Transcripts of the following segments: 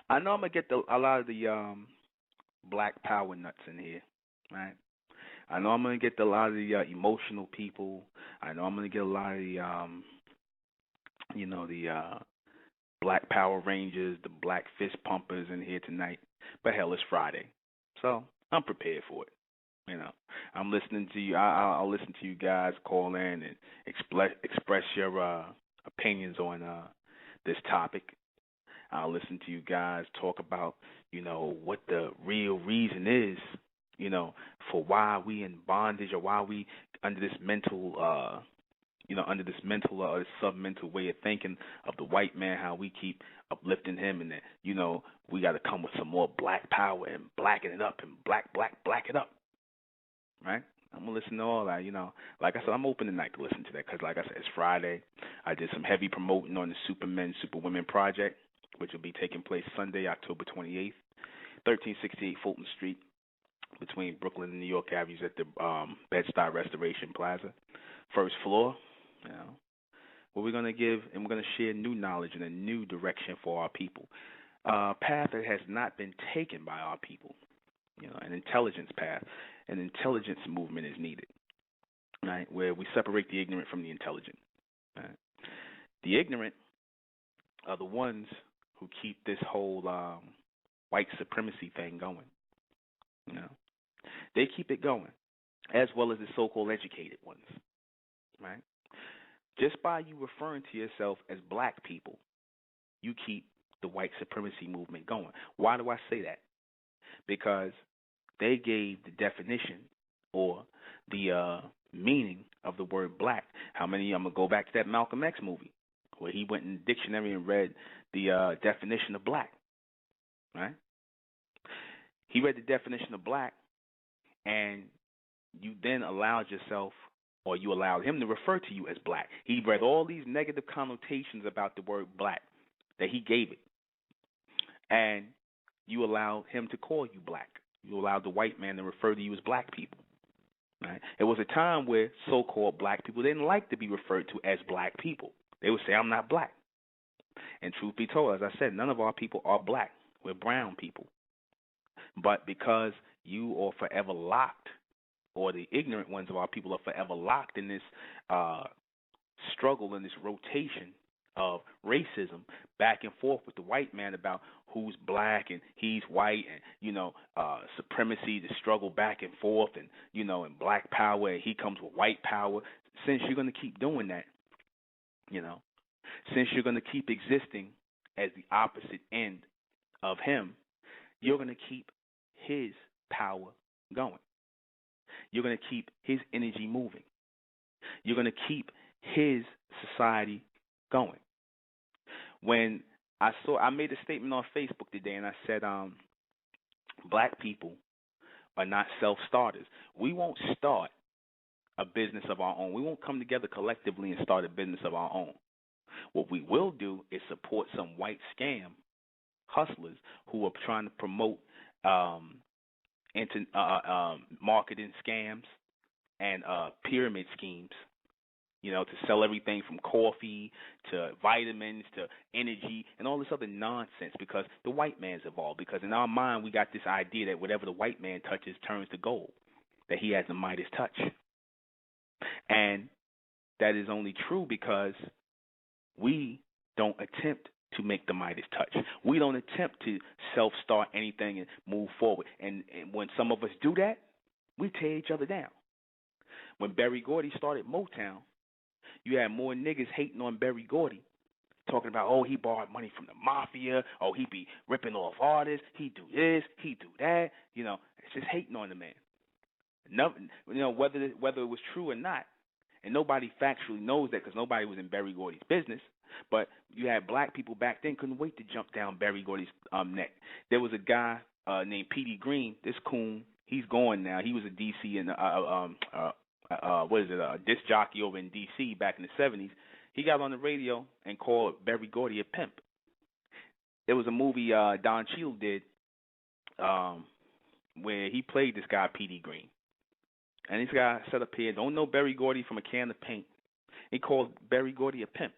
I know I'm gonna get a lot of the black power nuts in here, right? I know I'm gonna get a lot of the emotional people. I know I'm gonna get a lot of the the black Power Rangers, the black fist pumpers in here tonight. But hell, it's Friday, so I'm prepared for it. You know, I'm listening to you. I'll listen to you guys call in and express your opinions on this topic. I'll listen to you guys talk about, what the real reason is, for why we in bondage or why we under this mental, under this mental or this submental way of thinking of the white man, how we keep uplifting him and that, we got to come with some more black power and blacken it up and black it up, right? I'm going to listen to all that, Like I said, I'm open tonight to listen to that because, like I said, it's Friday. I did some heavy promoting on the Supermen, Superwomen project, which will be taking place Sunday, October 28th, 1368 Fulton Street, between Brooklyn and New York Avenues at the Bed-Stuy Restoration Plaza, first floor. What we're going to give, and we're going to share new knowledge and a new direction for our people. Path that has not been taken by our people, an intelligence path. An intelligence movement is needed, right, where we separate the ignorant from the intelligent. Right? The ignorant are the ones who keep this whole white supremacy thing going. They keep it going, as well as the so-called educated ones, right? Just by you referring to yourself as black people, you keep the white supremacy movement going. Why do I say that? Because they gave the definition or the meaning of the word black. I'm going to go back to that Malcolm X movie where he went in the dictionary and read the definition of black, right? He read the definition of black, and you then allowed yourself, or you allowed him to refer to you as black. He read all these negative connotations about the word black that he gave it, and you allowed him to call you black. You allowed the white man to refer to you as black people. Right? It was a time where so-called black people didn't like to be referred to as black people. They would say, I'm not black. And truth be told, as I said, none of our people are black. We're brown people. But because you are forever locked, or the ignorant ones of our people are forever locked in this struggle, in this rotation of racism back and forth with the white man about who's black and he's white, and supremacy, the struggle back and forth, and and black power, and he comes with white power. Since you're going to keep doing that, since you're going to keep existing as the opposite end of him, you're going to keep his power going. You're going to keep his energy moving. You're going to keep his society going. When I made a statement on Facebook today, and I said, black people are not self-starters. We won't start a business of our own. We won't come together collectively and start a business of our own. What we will do is support some white scam hustlers who are trying to promote marketing scams and pyramid schemes, to sell everything from coffee to vitamins to energy and all this other nonsense, because the white man's involved. Because in our mind, we got this idea that whatever the white man touches turns to gold, that he has the Midas touch. And that is only true because we don't attempt to make the Midas touch. We don't attempt to self-start anything and move forward. And when some of us do that, we tear each other down. When Berry Gordy started Motown, you had more niggas hating on Berry Gordy, talking about, oh, he borrowed money from the mafia, oh, he be ripping off artists, he do this, he do that. It's just hating on the man. Nothing, whether it was true or not, and nobody factually knows that because nobody was in Berry Gordy's business. But you had black people back then couldn't wait to jump down Berry Gordy's neck. There was a guy named P.D. Green, this coon. He's gone now. He was a D.C. and a disc jockey over in D.C. back in the 70s. He got on the radio and called Berry Gordy a pimp. There was a movie Don Cheadle did where he played this guy P.D. Green. And this guy set up here, don't know Berry Gordy from a can of paint. He called Berry Gordy a pimp.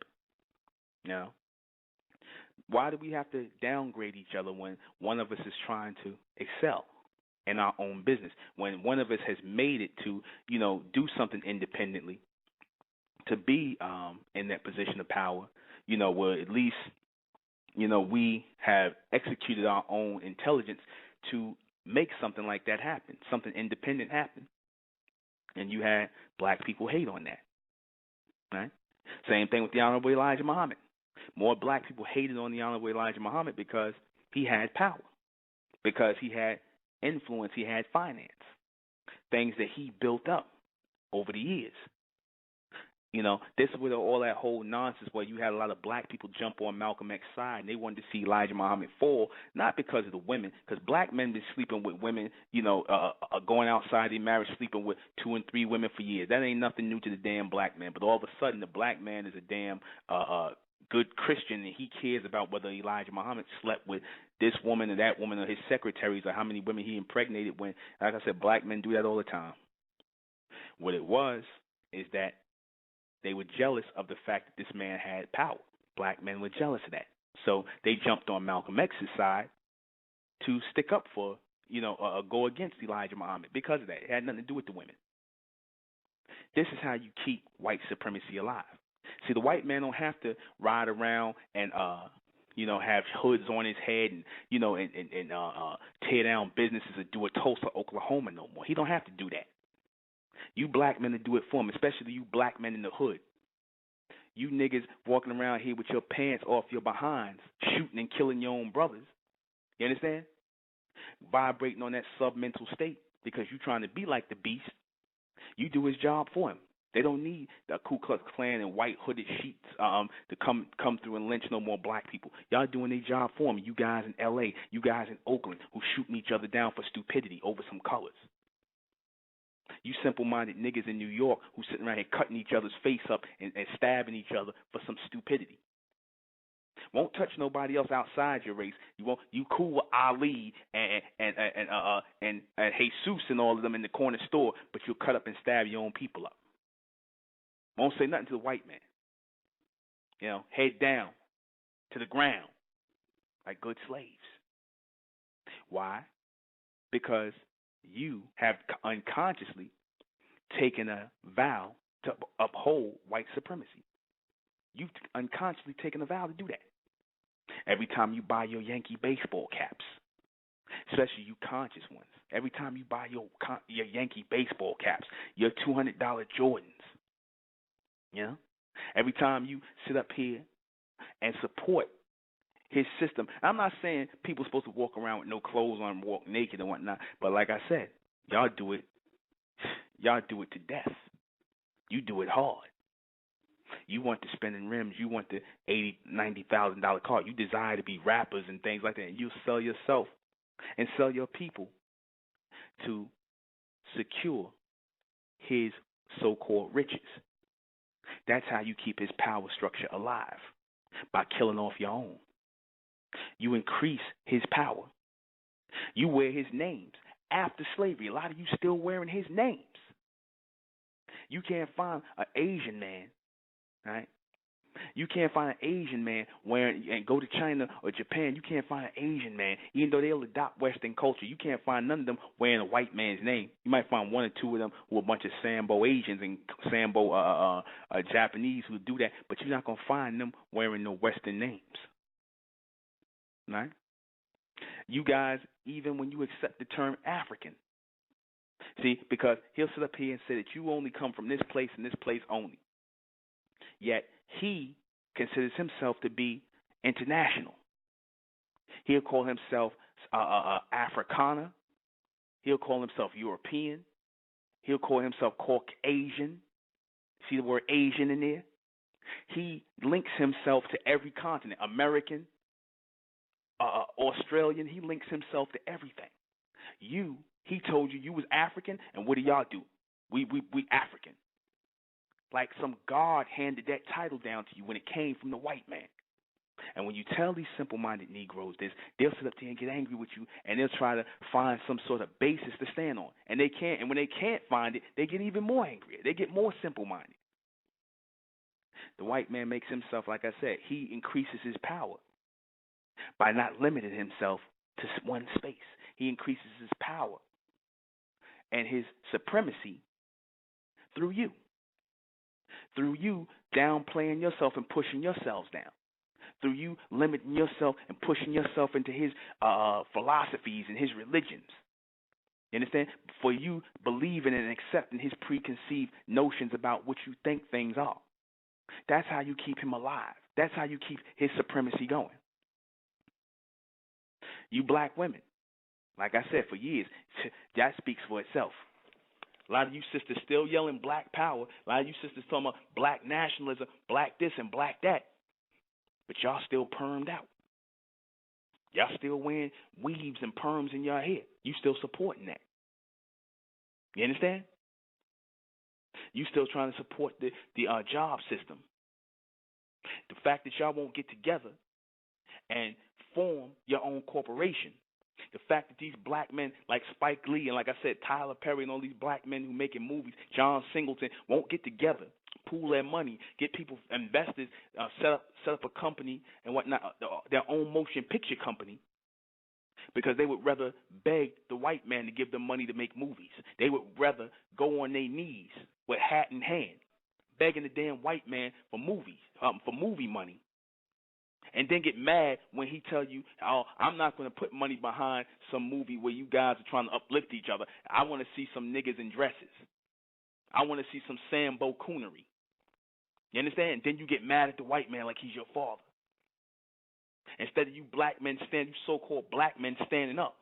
Why do we have to downgrade each other when one of us is trying to excel in our own business? When one of us has made it to, do something independently, to be in that position of power, where at least, we have executed our own intelligence to make something like that happen, something independent happen. And you had black people hate on that, right? Same thing with the Honorable Elijah Muhammad. More black people hated on the Honorable Elijah Muhammad because he had power, because he had influence, he had finance, things that he built up over the years. This is where all that whole nonsense where you had a lot of black people jump on Malcolm X's side, and they wanted to see Elijah Muhammad fall, not because of the women, because black men been sleeping with women, going outside their marriage, sleeping with 2 and 3 women for years. That ain't nothing new to the damn black man. But all of a sudden, the black man is a damn good Christian, and he cares about whether Elijah Muhammad slept with this woman or that woman or his secretaries or how many women he impregnated. When, like I said, black men do that all the time. What it was is that they were jealous of the fact that this man had power. Black men were jealous of that. So they jumped on Malcolm X's side to stick up for, go against Elijah Muhammad because of that. It had nothing to do with the women. This is how you keep white supremacy alive. See, the white man don't have to ride around and, have hoods on his head and, tear down businesses or do a Tulsa, Oklahoma no more. He don't have to do that. You black men to do it for him, especially you black men in the hood. You niggas walking around here with your pants off your behinds, shooting and killing your own brothers. You understand? Vibrating on that submental state because you trying to be like the beast. You do his job for him. They don't need the Ku Klux Klan and white hooded sheets to come through and lynch no more black people. Y'all doing their job for him. You guys in L.A., you guys in Oakland who shooting each other down for stupidity over some colors. You simple-minded niggas in New York who sitting around here cutting each other's face up and stabbing each other for some stupidity. Won't touch nobody else outside your race. You cool with Ali and Jesus and all of them in the corner store, but you'll cut up and stab your own people up. Won't say nothing to the white man. Head down to the ground like good slaves. Why? Because you have unconsciously taken a vow to uphold white supremacy. You've unconsciously taken a vow to do that. Every time you buy your Yankee baseball caps, especially you conscious ones, every time you buy your Yankee baseball caps, your $200 Jordans, every time you sit up here and support his system. I'm not saying people are supposed to walk around with no clothes on, walk naked and whatnot, but like I said, y'all do it to death. You do it hard. You want the spinning rims. You want the $80,000-$90,000 car. You desire to be rappers and things like that. And you sell yourself and sell your people to secure his so-called riches. That's how you keep his power structure alive, by killing off your own. You increase his power. You wear his names. After slavery, a lot of you still wearing his names. You can't find an Asian man, right? You can't find an Asian man wearing, and go to China or Japan, you can't find an Asian man, even though they'll adopt Western culture. You can't find none of them wearing a white man's name. You might find 1 or 2 of them who are a bunch of Sambo Asians and Sambo Japanese who do that, but you're not going to find them wearing no Western names, right? You guys, even when you accept the term African, see, because he'll sit up here and say that you only come from this place and this place only. Yet he considers himself to be international. He'll call himself Afrikaner. He'll call himself European. He'll call himself Caucasian. See the word Asian in there? He links himself to every continent. American, Australian, he links himself to everything. He told you was African, and what do y'all do? We African. Like some God handed that title down to you when it came from the white man. And when you tell these simple-minded Negroes this, they'll sit up there and get angry with you, and they'll try to find some sort of basis to stand on. And they can't. And when they can't find it, they get even more angry. They get more simple-minded. The white man makes himself, like I said, he increases his power by not limiting himself to one space. He increases his power and his supremacy through you downplaying yourself and pushing yourselves down, through you limiting yourself and pushing yourself into his philosophies and his religions. You understand? For you believing and accepting his preconceived notions about what you think things are. That's how you keep him alive. That's how you keep his supremacy going. You black women, like I said, for years, that speaks for itself. A lot of you sisters still yelling black power. A lot of you sisters talking about black nationalism, black this and black that. But y'all still permed out. Y'all still wearing weaves and perms in your hair. You still supporting that. You understand? You still trying to support the job system. The fact that y'all won't get together and form your own corporation. The fact that these black men like Spike Lee and, like I said, Tyler Perry and all these black men who making movies, John Singleton, won't get together, pool their money, get people, investors, set up a company and whatnot, their own motion picture company, because they would rather beg the white man to give them money to make movies. They would rather go on their knees with hat in hand, begging the damn white man for movies, for movie money. And then get mad when he tell you, oh, I'm not going to put money behind some movie where you guys are trying to uplift each other. I want to see some niggas in dresses. I want to see some Sambo coonery. You understand? And then you get mad at the white man like he's your father. Instead of you black men you so-called black men standing up,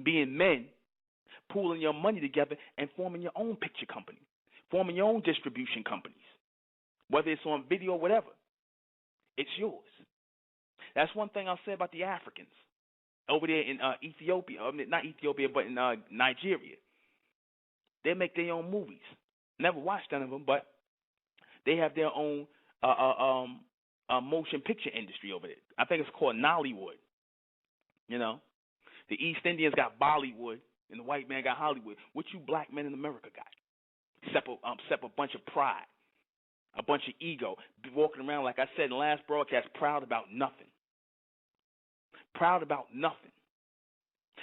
being men, pooling your money together and forming your own picture company, forming your own distribution companies, whether it's on video or whatever. It's yours. That's one thing I'll say about the Africans over there in Ethiopia, not Ethiopia, but in Nigeria. They make their own movies. Never watched any of them, but they have their own motion picture industry over there. I think it's called Nollywood. You know, the East Indians got Bollywood, and the white man got Hollywood. What you black men in America got? Except a bunch of pride, a bunch of ego, walking around, like I said in the last broadcast, proud about nothing. Proud about nothing.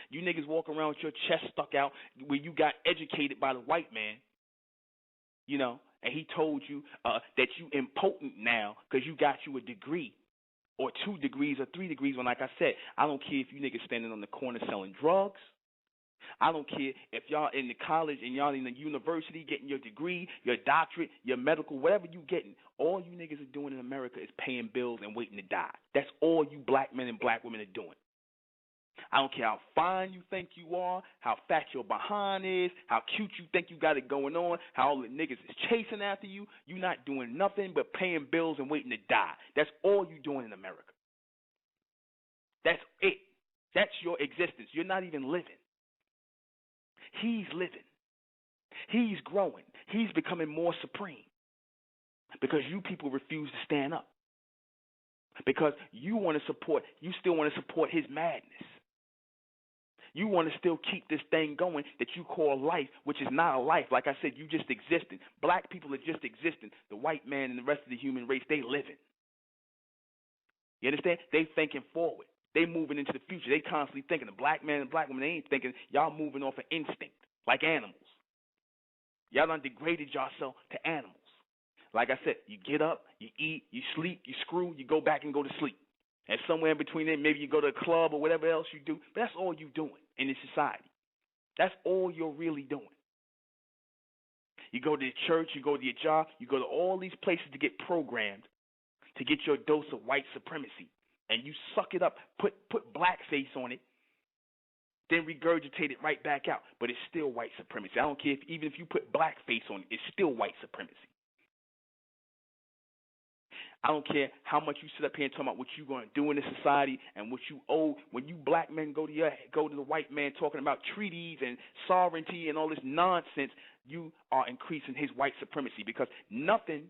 You niggas walk around with your chest stuck out where you got educated by the white man, you know, and he told you that you impotent now because you got you a degree or 2 degrees or 3 degrees when, like I said, I don't care if you niggas standing on the corner selling drugs. I don't care if y'all in the college and y'all in the university getting your degree, your doctorate, your medical, whatever you getting. All you niggas are doing in America is paying bills and waiting to die. That's all you black men and black women are doing. I don't care how fine you think you are, how fat your behind is, how cute you think you got it going on, how all the niggas is chasing after you. You're not doing nothing but paying bills and waiting to die. That's all you doing in America. That's it. That's your existence. You're not even living. He's living. He's growing. He's becoming more supreme because you people refuse to stand up. Because you still want to support his madness. You want to still keep this thing going that you call life, which is not a life. Like I said, you just existing. Black people are just existing. The white man and the rest of the human race, they living. You understand? They thinking forward. They moving into the future. They constantly thinking. The black man and black woman, they ain't thinking. Y'all moving off of instinct, like animals. Y'all done degraded yourself to animals. Like I said, you get up, you eat, you sleep, you screw, you go back and go to sleep. And somewhere in between there, maybe you go to a club or whatever else you do. But that's all you doing in this society. That's all you're really doing. You go to the church, you go to your job, you go to all these places to get programmed, to get your dose of white supremacy. And you suck it up, put blackface on it, then regurgitate it right back out. But it's still white supremacy. I don't care even if you put blackface on it, it's still white supremacy. I don't care how much you sit up here and talk about what you're going to do in this society and what you owe. When you black men go to the white man talking about treaties and sovereignty and all this nonsense, you are increasing his white supremacy because nothing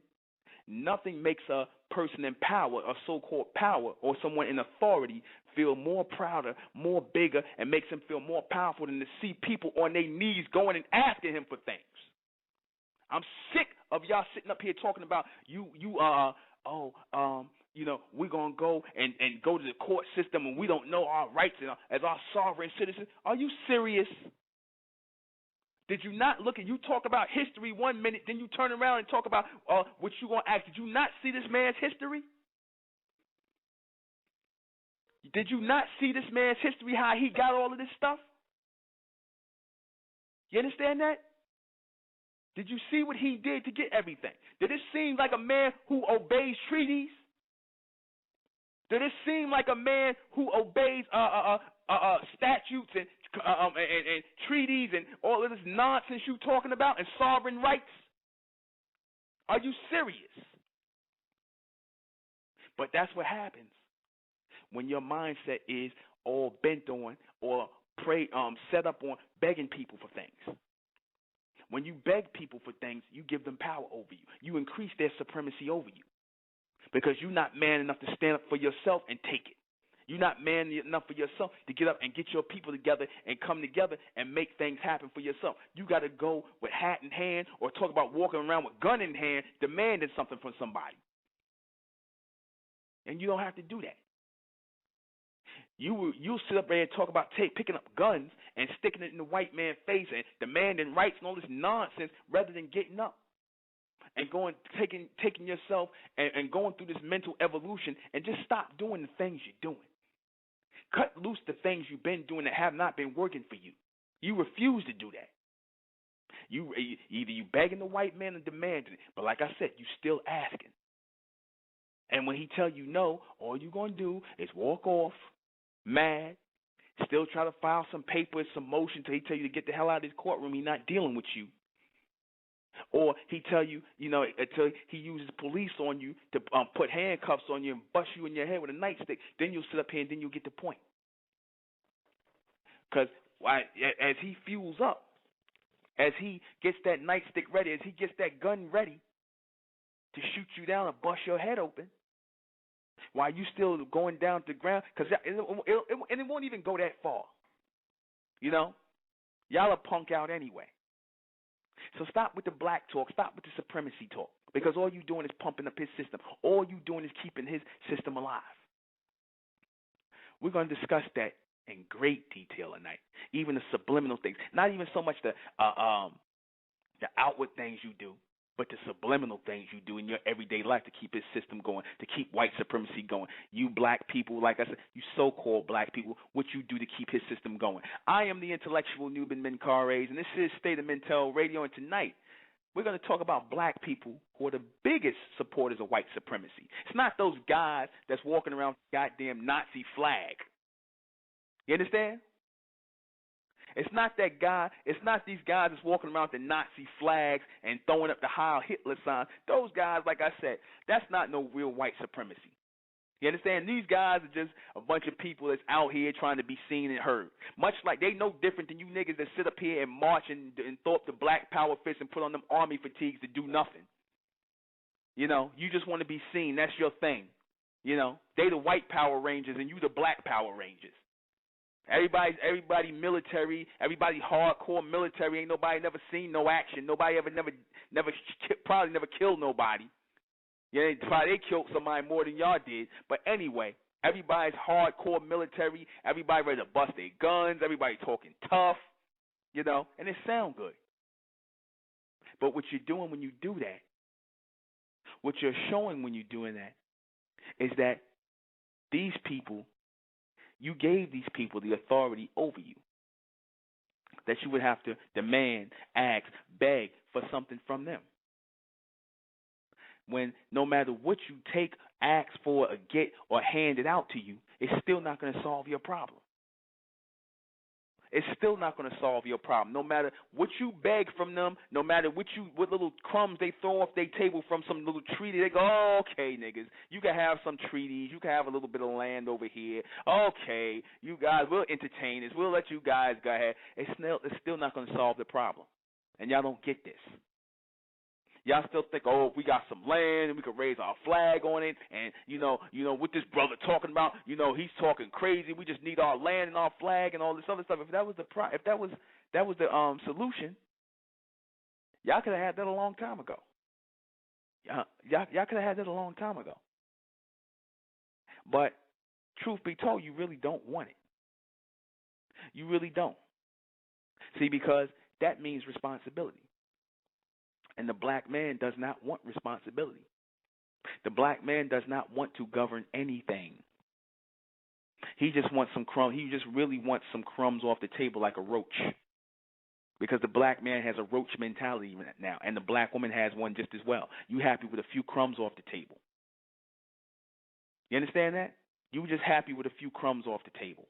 makes a person in power, a so-called power, or someone in authority feel more prouder, more bigger, and makes him feel more powerful than to see people on their knees going and asking him for things. I'm sick of y'all sitting up here talking about we're going to go and go to the court system and we don't know our rights as our sovereign citizens. Are you serious? Did you not look at, you talk about history 1 minute, then you turn around and talk about what you going to ask? Did you not see this man's history? Did you not see this man's history, how he got all of this stuff? You understand that? Did you see what he did to get everything? Did it seem like a man who obeys treaties? Did it seem like a man who obeys statutes and treaties and all of this nonsense you talking about and sovereign rights? Are you serious? But that's what happens when your mindset is all bent on or set up on begging people for things. When you beg people for things, you give them power over you. You increase their supremacy over you because you're not man enough to stand up for yourself and take it. You're not man enough for yourself to get up and get your people together and come together and make things happen for yourself. You got to go with hat in hand or talk about walking around with gun in hand demanding something from somebody. And you don't have to do that. You'll sit up there and talk about picking up guns and sticking it in the white man's face and demanding rights and all this nonsense rather than getting up and taking yourself and going through this mental evolution and just stop doing the things you're doing. Cut loose the things you've been doing that have not been working for you. You refuse to do that. Either you begging the white man and demanding it, but like I said, you still asking. And when he tell you no, all you're going to do is walk off, mad, still try to file some papers, some motion till he tell you to get the hell out of his courtroom. He's not dealing with you. Or he tell you, until he uses police on you to put handcuffs on you and bust you in your head with a nightstick. Then you'll sit up here and then you'll get the point. Because as he fuels up, as he gets that nightstick ready, as he gets that gun ready to shoot you down and bust your head open, while you still going down to the ground, because it won't even go that far. Y'all are punk out anyway. So stop with the black talk. Stop with the supremacy talk, because all you doing is pumping up his system. All you doing is keeping his system alive. We're going to discuss that in great detail tonight. Even the subliminal things, not even so much the outward things you do, but the subliminal things you do in your everyday life to keep his system going, to keep white supremacy going. You black people, like I said, you so-called black people, what you do to keep his system going. I am the intellectual Nuben Menkarayzz, and this is State of Mentel Radio, and tonight we're going to talk about black people who are the biggest supporters of white supremacy. It's not those guys that's walking around with the goddamn Nazi flag. You understand? It's not that guy. It's not these guys that's walking around with the Nazi flags and throwing up the Heil Hitler sign. Those guys, like I said, that's not no real white supremacy. You understand? These guys are just a bunch of people that's out here trying to be seen and heard. Much like they no different than you niggas that sit up here and march and throw up the black power fist and put on them army fatigues to do nothing. You just want to be seen. That's your thing. They the white Power Rangers and you the black Power Rangers. Everybody military, everybody hardcore military. Ain't nobody never seen no action. Nobody probably never killed nobody. Yeah, probably they killed somebody more than y'all did. But anyway, everybody's hardcore military. Everybody ready to bust their guns. Everybody talking tough, and it sound good. But what you're doing when you do that, what you're showing when you're doing that, is that these people, you gave these people the authority over you, that you would have to demand, ask, beg for something from them. When no matter what you take, ask for, or get, or hand it out to you, it's still not going to solve your problem. It's still not going to solve your problem. No matter what you beg from them, no matter what little crumbs they throw off their table from some little treaty, they go, oh, okay, niggas, you can have some treaties, you can have a little bit of land over here. Okay, you guys, we'll entertain this, we'll let you guys go ahead. It's still not going to solve the problem, and y'all don't get this. Y'all still think, oh, if we got some land and we could raise our flag on it, and what this brother talking about, he's talking crazy. We just need our land and our flag and all this other stuff. If that was the solution, y'all could have had that a long time ago. Y'all could have had that a long time ago. But truth be told, you really don't want it. You really don't. See, because that means responsibility. And the black man does not want responsibility. The black man does not want to govern anything. He just wants some crumbs. He just really wants some crumbs off the table like a roach. Because the black man has a roach mentality now, and the black woman has one just as well. You happy with a few crumbs off the table. You understand that? You just happy with a few crumbs off the table.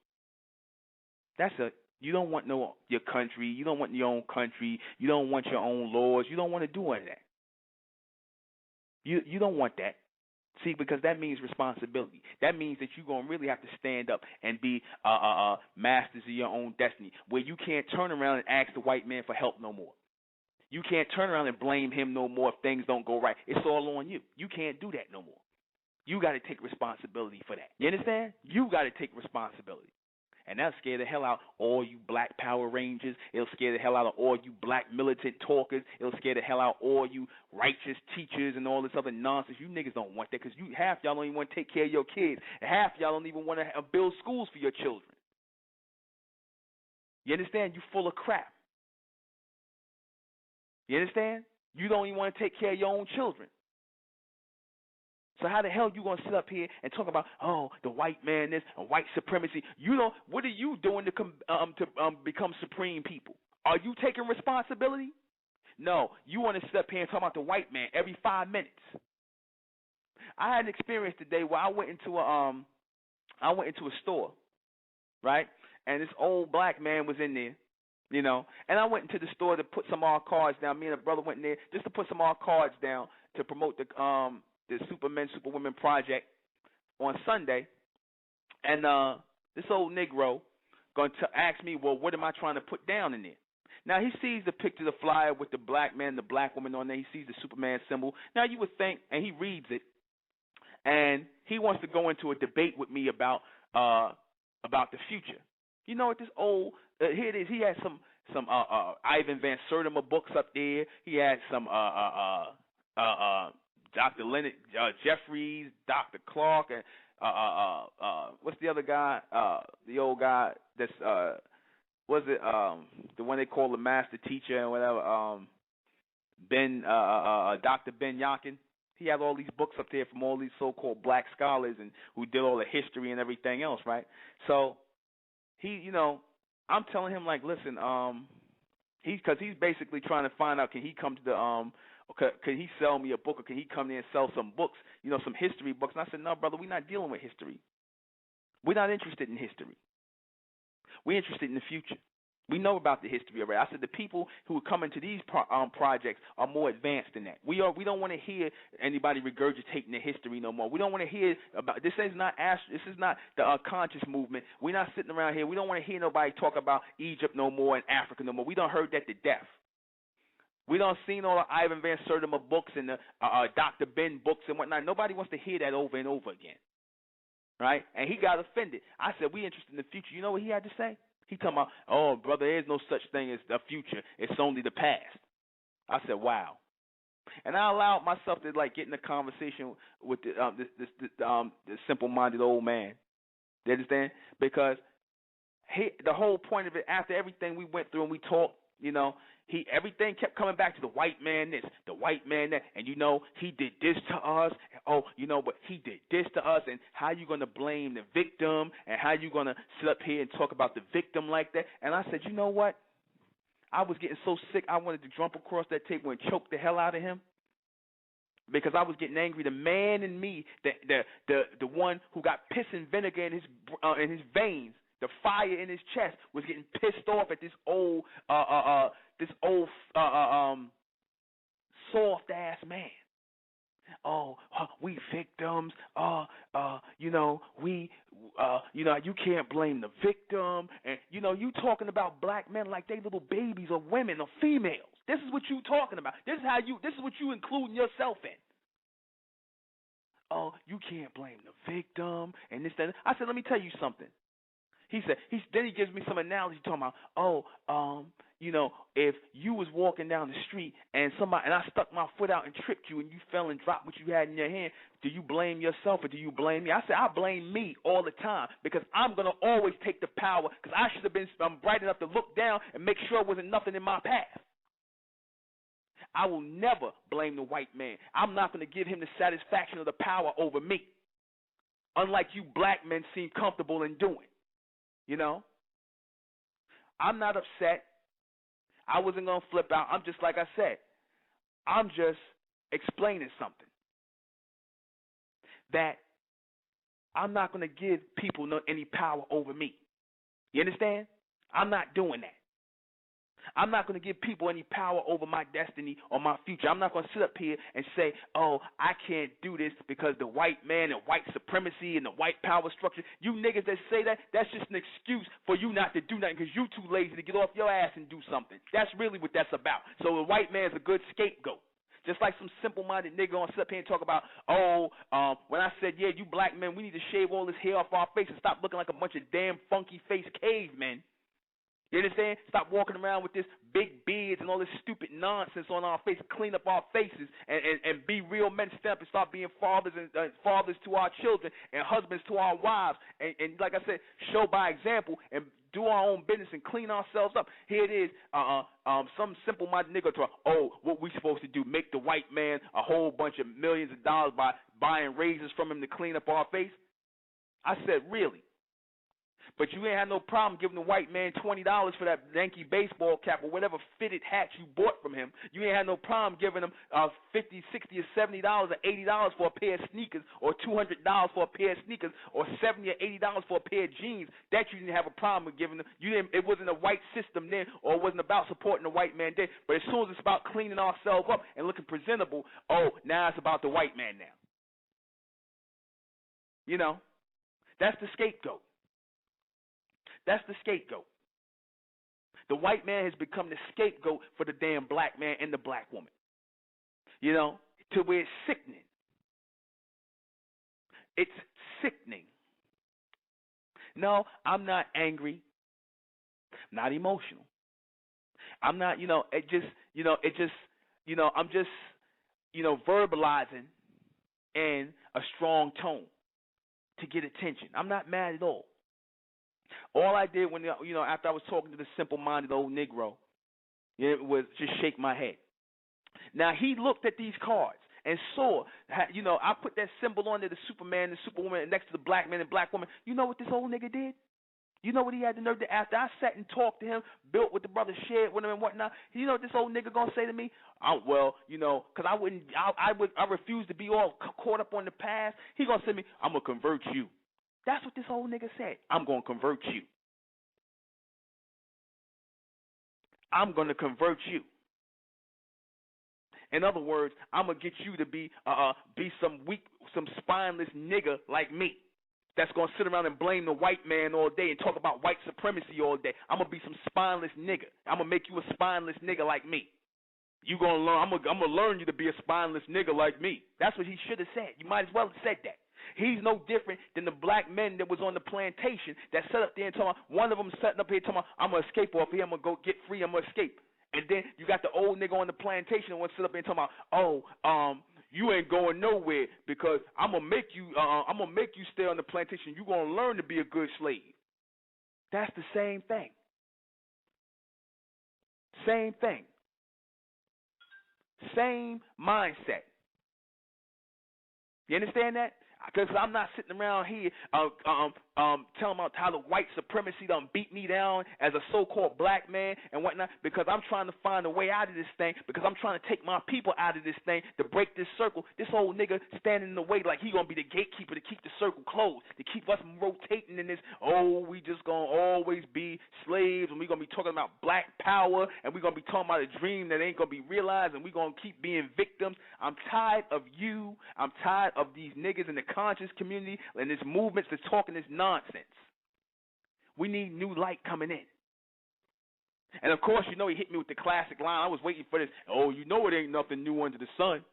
You don't want your country. You don't want your own country. You don't want your own laws. You don't want to do any of that. You don't want that. See, because that means responsibility. That means that you're going to really have to stand up and be masters of your own destiny, where you can't turn around and ask the white man for help no more. You can't turn around and blame him no more if things don't go right. It's all on you. You can't do that no more. You got to take responsibility for that. You understand? You got to take responsibility. And that'll scare the hell out all you black Power Rangers. It'll scare the hell out of all you black militant talkers. It'll scare the hell out of all you righteous teachers and all this other nonsense. You niggas don't want that because half y'all don't even want to take care of your kids. And half y'all don't even want to build schools for your children. You understand? You full of crap. You understand? You don't even want to take care of your own children. So how the hell you going to sit up here and talk about, the white man this and white supremacy? What are you doing to become supreme people? Are you taking responsibility? No, you want to sit up here and talk about the white man every 5 minutes. I had an experience today where I went into a store, right? And this old black man was in there, and I went into the store to put some of our cards down. Me and a brother went in there just to put some of our cards down to promote the Supermen, Superwomen project on Sunday, and this old Negro going to ask me, well, what am I trying to put down in there? Now, he sees the picture, the flyer with the black man, the black woman on there. He sees the Superman symbol. Now, you would think, and he reads it, and he wants to go into a debate with me about the future. You know what, this old, here it is, he has some Ivan Van Sertima books up there. He had some Dr. Leonard Jeffries, Dr. Clark, and what's the other guy? The old guy that's the one they call the master teacher and whatever? Dr. Ben Yakin. He has all these books up there from all these so-called black scholars and who did all the history and everything else, right? So he, I'm telling him like, listen, because he's basically trying to find out, can he come to the can he sell me a book, or can he come there and sell some books, some history books? And I said, no, brother, we're not dealing with history. We're not interested in history. We're interested in the future. We know about the history already. I said the people who are coming to these projects are more advanced than that. We don't want to hear anybody regurgitating the history no more. We don't want to hear about this. Is not the conscious movement. We're not sitting around here. We don't want to hear nobody talk about Egypt no more and Africa no more. We don't heard that to death. We don't seen all the Ivan Van Sertima books and the Dr. Ben books and whatnot. Nobody wants to hear that over and over again, right? And he got offended. I said, we interested in the future. You know what he had to say? He talking about, oh, brother, there is no such thing as the future. It's only the past. I said, wow. And I allowed myself to get in a conversation with this simple-minded old man. You understand? Because the whole point of it, after everything we went through and we talked, everything kept coming back to the white man this, the white man that, and he did this to us. But he did this to us, and how you gonna blame the victim, and how you gonna sit up here and talk about the victim like that? And I said, you know what? I was getting so sick, I wanted to jump across that table and choke the hell out of him, because I was getting angry. The man in me, the one who got piss and vinegar in his veins, the fire in his chest, was getting pissed off at this old soft ass man. We victims. You can't blame the victim. And you talking about black men like they little babies or women or females. This is what you talking about. This is what you including yourself in. You can't blame the victim and this, that. I said, let me tell you something. He said, then he gives me some analogy talking about, if you was walking down the street and I stuck my foot out and tripped you and you fell and dropped what you had in your hand, do you blame yourself or do you blame me? I said I blame me all the time because I'm going to always take the power because I should have been bright enough to look down and make sure there wasn't nothing in my path. I will never blame the white man. I'm not going to give him the satisfaction of the power over me, unlike you black men seem comfortable in doing. I'm not upset. I wasn't going to flip out. I'm just like I said. I'm just explaining something. That I'm not going to give people any power over me. You understand? I'm not doing that. I'm not going to give people any power over my destiny or my future. I'm not going to sit up here and say, oh, I can't do this because the white man and white supremacy and the white power structure. You niggas that say that, that's just an excuse for you not to do nothing because you too lazy to get off your ass and do something. That's really what that's about. So the white man's a good scapegoat. Just like some simple-minded nigga on sit up here and talk about, when I said, yeah, you black men, we need to shave all this hair off our face and stop looking like a bunch of damn funky-faced cavemen. You understand? Stop walking around with this big beards and all this stupid nonsense on our face. Clean up our faces and be real men. Step and start being fathers and fathers to our children and husbands to our wives. And like I said, show by example and do our own business and clean ourselves up. Here it is. Some simple-minded nigga talk. Oh, what we supposed to do? Make the white man a whole bunch of millions of dollars by buying razors from him to clean up our face? I said, really? But you ain't had no problem giving the white man $20 for that Yankee baseball cap or whatever fitted hat you bought from him. You ain't had no problem giving him $50, $60, or $70 or $80 for a pair of sneakers, or $200 for a pair of sneakers, or $70 or $80 for a pair of jeans. That you didn't have a problem with giving them. It wasn't a white system then, or it wasn't about supporting the white man then. But as soon as it's about cleaning ourselves up and looking presentable, oh, now it's about the white man now. That's the scapegoat. That's the scapegoat. The white man has become the scapegoat for the damn black man and the black woman. To where it's sickening. It's sickening. No, I'm not angry. I'm not emotional. I'm not, I'm just, verbalizing in a strong tone to get attention. I'm not mad at all. All I did when, after I was talking to the simple-minded old Negro, was just shake my head. Now, he looked at these cards and saw, I put that symbol on there, the Superman, the Superwoman, next to the black man and black woman. You know what this old nigga did? You know what he had the nerve to, after I sat and talked to him, built with the brother, shared with him and whatnot, you know what this old nigga gonna say to me? Because I refuse to be all caught up on the past. He gonna say to me, I'm gonna convert you. That's what this old nigga said. I'm going to convert you. I'm going to convert you. In other words, I'm going to get you to be some weak, some spineless nigga like me that's going to sit around and blame the white man all day and talk about white supremacy all day. I'm going to be some spineless nigga. I'm going to make you a spineless nigga like me. You going to learn. I'm going to learn you to be a spineless nigga like me. That's what he should have said. You might as well have said that. He's no different than the black men that was on the plantation that sat up there and talking. One of them sitting up here talking, I'm going to escape off here. I'm going to go get free. I'm going to escape. And then you got the old nigga on the plantation that wants to sit up there and talking about, you ain't going nowhere because I'm going to make you stay on the plantation. You're going to learn to be a good slave. That's the same thing. Same thing. Same mindset. You understand that? Because I'm not sitting around here telling about how the white supremacy done beat me down as a so-called black man and whatnot, because I'm trying to find a way out of this thing, because I'm trying to take my people out of this thing to break this circle. This old nigga standing in the way like he going to be the gatekeeper to keep the circle closed, to keep us rotating in this, we just going to always be slaves, and we going to be talking about black power, and we going to be talking about a dream that ain't going to be realized, and we going to keep being victims. I'm tired of you. I'm tired of these niggas in the conscious community and this movement that's talking this nonsense. We need new light coming in. And of course, he hit me with the classic line. I was waiting for this. Oh, it ain't nothing new under the sun.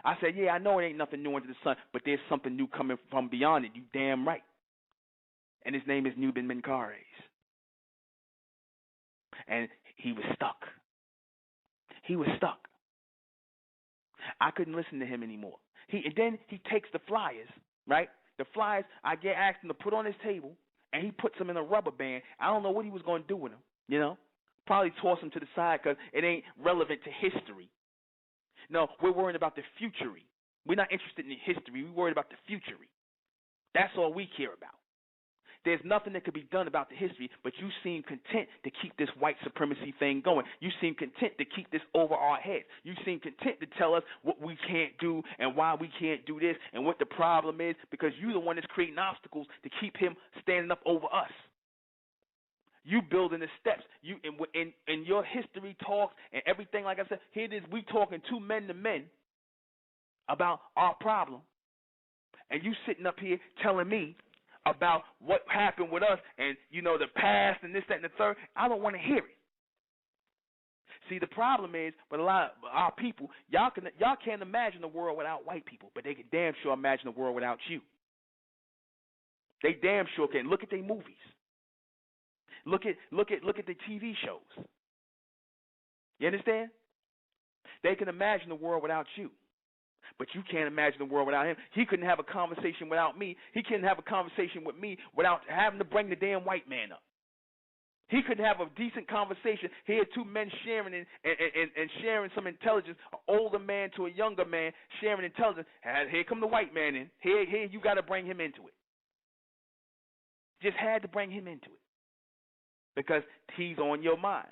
I said, yeah, I know it ain't nothing new under the sun, but there's something new coming from beyond it. You damn right. And his name is Nuben Menkarayzz. And He was stuck. He was stuck. I couldn't listen to him anymore. And then he takes the flyers, right? The flyers, I get asked him to put on his table, and he puts them in a rubber band. I don't know what he was going to do with them, you know? Probably toss them to the side because it ain't relevant to history. No, we're worried about the future. We're not interested in history. We're worried about the future. That's all we care about. There's nothing that could be done about the history, but you seem content to keep this white supremacy thing going. You seem content to keep this over our heads. You seem content to tell us what we can't do and why we can't do this and what the problem is, because you're the one that's creating obstacles to keep him standing up over us. You building the steps. You in your history talks and everything, like I said, here it is, we talking two men to men about our problem, and you sitting up here telling me about what happened with us and, you know, the past and this, that, and the third. I don't want to hear it. See, the problem is, but a lot of our people, y'all can't imagine a world without white people, but they can damn sure imagine a world without you. They damn sure can. Look at their movies. Look at the TV shows. You understand? They can imagine a world without you. But you can't imagine the world without him. He couldn't have a conversation without me. He couldn't have a conversation with me without having to bring the damn white man up. He couldn't have a decent conversation. He had two men sharing and sharing some intelligence, an older man to a younger man sharing intelligence. Here come the white man in. Here, you got to bring him into it. Just had to bring him into it because he's on your mind.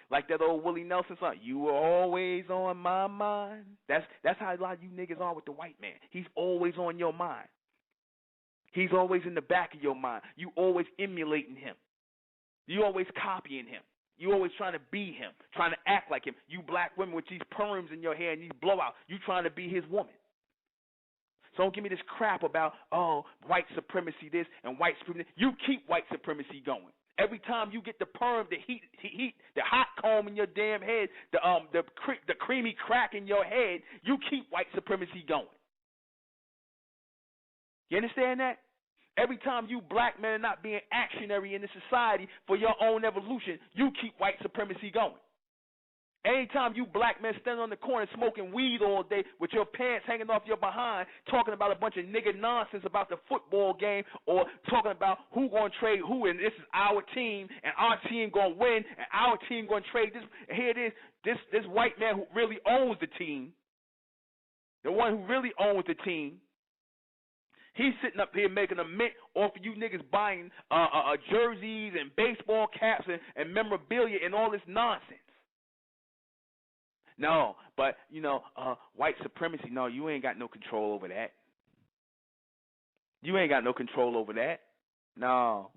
Like that old Willie Nelson song, you were always on my mind. That's how a lot of you niggas are with the white man. He's always on your mind. He's always in the back of your mind. You always emulating him. You always copying him. You always trying to be him, trying to act like him. You black women with these perms in your hair and these blowouts, you trying to be his woman. So don't give me this crap about, oh, white supremacy this and white supremacy. You keep white supremacy going. Every time you get the perm, the heat, the hot comb in your damn head, the creamy crack in your head, you keep white supremacy going. You understand that? Every time you black men are not being actionary in the society for your own evolution, you keep white supremacy going. Anytime you black men stand on the corner smoking weed all day with your pants hanging off your behind, talking about a bunch of nigga nonsense about the football game or talking about who going to trade who and this is our team and our team going to win and our team going to trade this. And here it is, this white man who really owns the team, the one who really owns the team, he's sitting up here making a mint off of you niggas buying jerseys and baseball caps and memorabilia and all this nonsense. No, but, you know, white supremacy, no, you ain't got no control over that. You ain't got no control over that. No.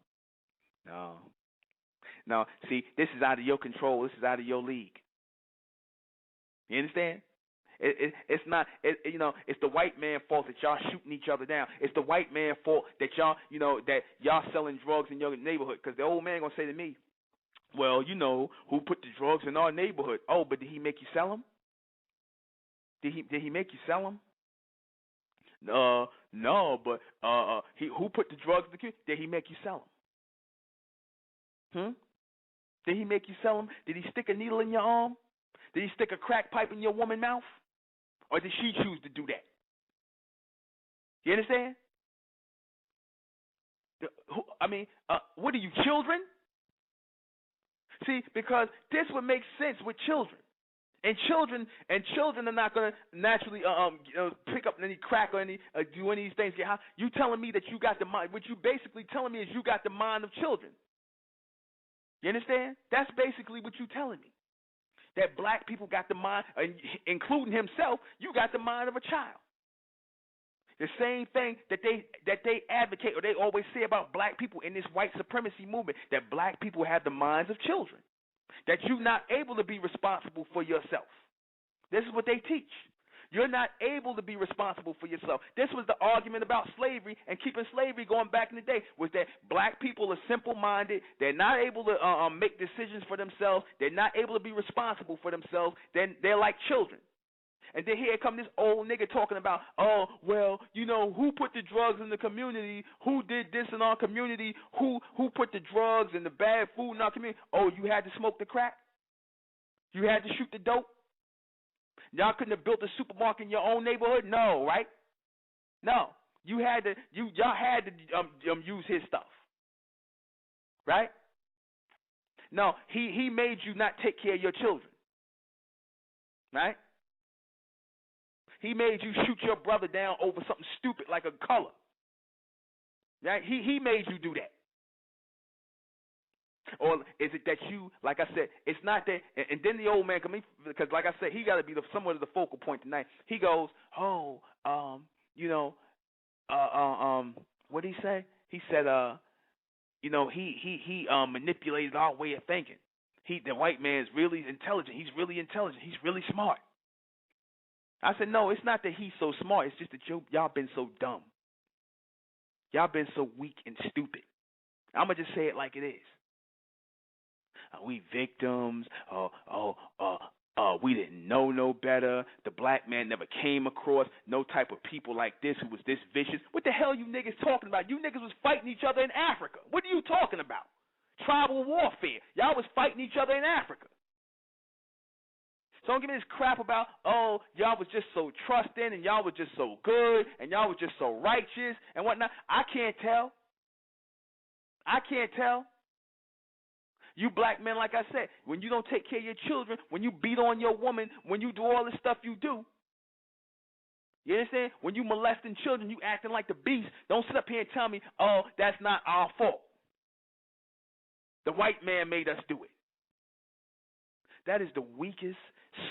See, this is out of your control. This is out of your league. You understand? It's not, you know, it's the white man's fault that y'all shooting each other down. It's the white man's fault that y'all, you know, that y'all selling drugs in your neighborhood. Because the old man going to say to me, well, you know, who put the drugs in our neighborhood? Oh, but did he make you sell them? Did he make you sell them? No, but who put the drugs in the kid? Did he make you sell them? Did he make you sell them? Did he stick a needle in your arm? Did he stick a crack pipe in your woman's mouth? Or did she choose to do that? You understand? What are you, children? See, because this would make sense with children. And children are not going to naturally pick up any crack or any do any of these things. You telling me that you got the mind? What you basically telling me is you got the mind of children. You understand? That's basically what you telling me. That black people got the mind, including himself. You got the mind of a child. The same thing that they advocate or they always say about black people in this white supremacy movement, that black people have the minds of children, that you're not able to be responsible for yourself. This is what they teach. You're not able to be responsible for yourself. This was the argument about slavery and keeping slavery going back in the day, was that black people are simple-minded. They're not able to make decisions for themselves. They're not able to be responsible for themselves. Then they're like children. And then here come this old nigga talking about, oh, well, you know, who put the drugs in the community? Who did this in our community? Who put the drugs and the bad food in our community? Oh, you had to smoke the crack? You had to shoot the dope? Y'all couldn't have built a supermarket in your own neighborhood? No, right? No. Y'all had to use his stuff. Right? No, he made you not take care of your children. Right? He made you shoot your brother down over something stupid like a color. Right? He made you do that. Or is it that you, like I said, it's not that, and then the old man comes, because like I said, he got to be somewhat of the focal point tonight. He goes, oh, you know, what did he say? He said, you know, he manipulated our way of thinking. The white man is really intelligent. He's really intelligent. He's really smart. I said, no, it's not that he's so smart. It's just that y'all been so dumb. Y'all been so weak and stupid. I'm going to just say it like it is. We victims. We didn't know no better. The black man never came across no type of people like this who was this vicious. What the hell you niggas talking about? You niggas was fighting each other in Africa. What are you talking about? Tribal warfare. Y'all was fighting each other in Africa. So don't give me this crap about, oh, y'all was just so trusting and y'all was just so good and y'all was just so righteous and whatnot. I can't tell. I can't tell. You black men, like I said, when you don't take care of your children, when you beat on your woman, when you do all this stuff you do, you understand? When you molesting children, you acting like the beast. Don't sit up here and tell me, oh, that's not our fault. The white man made us do it. That is the weakest,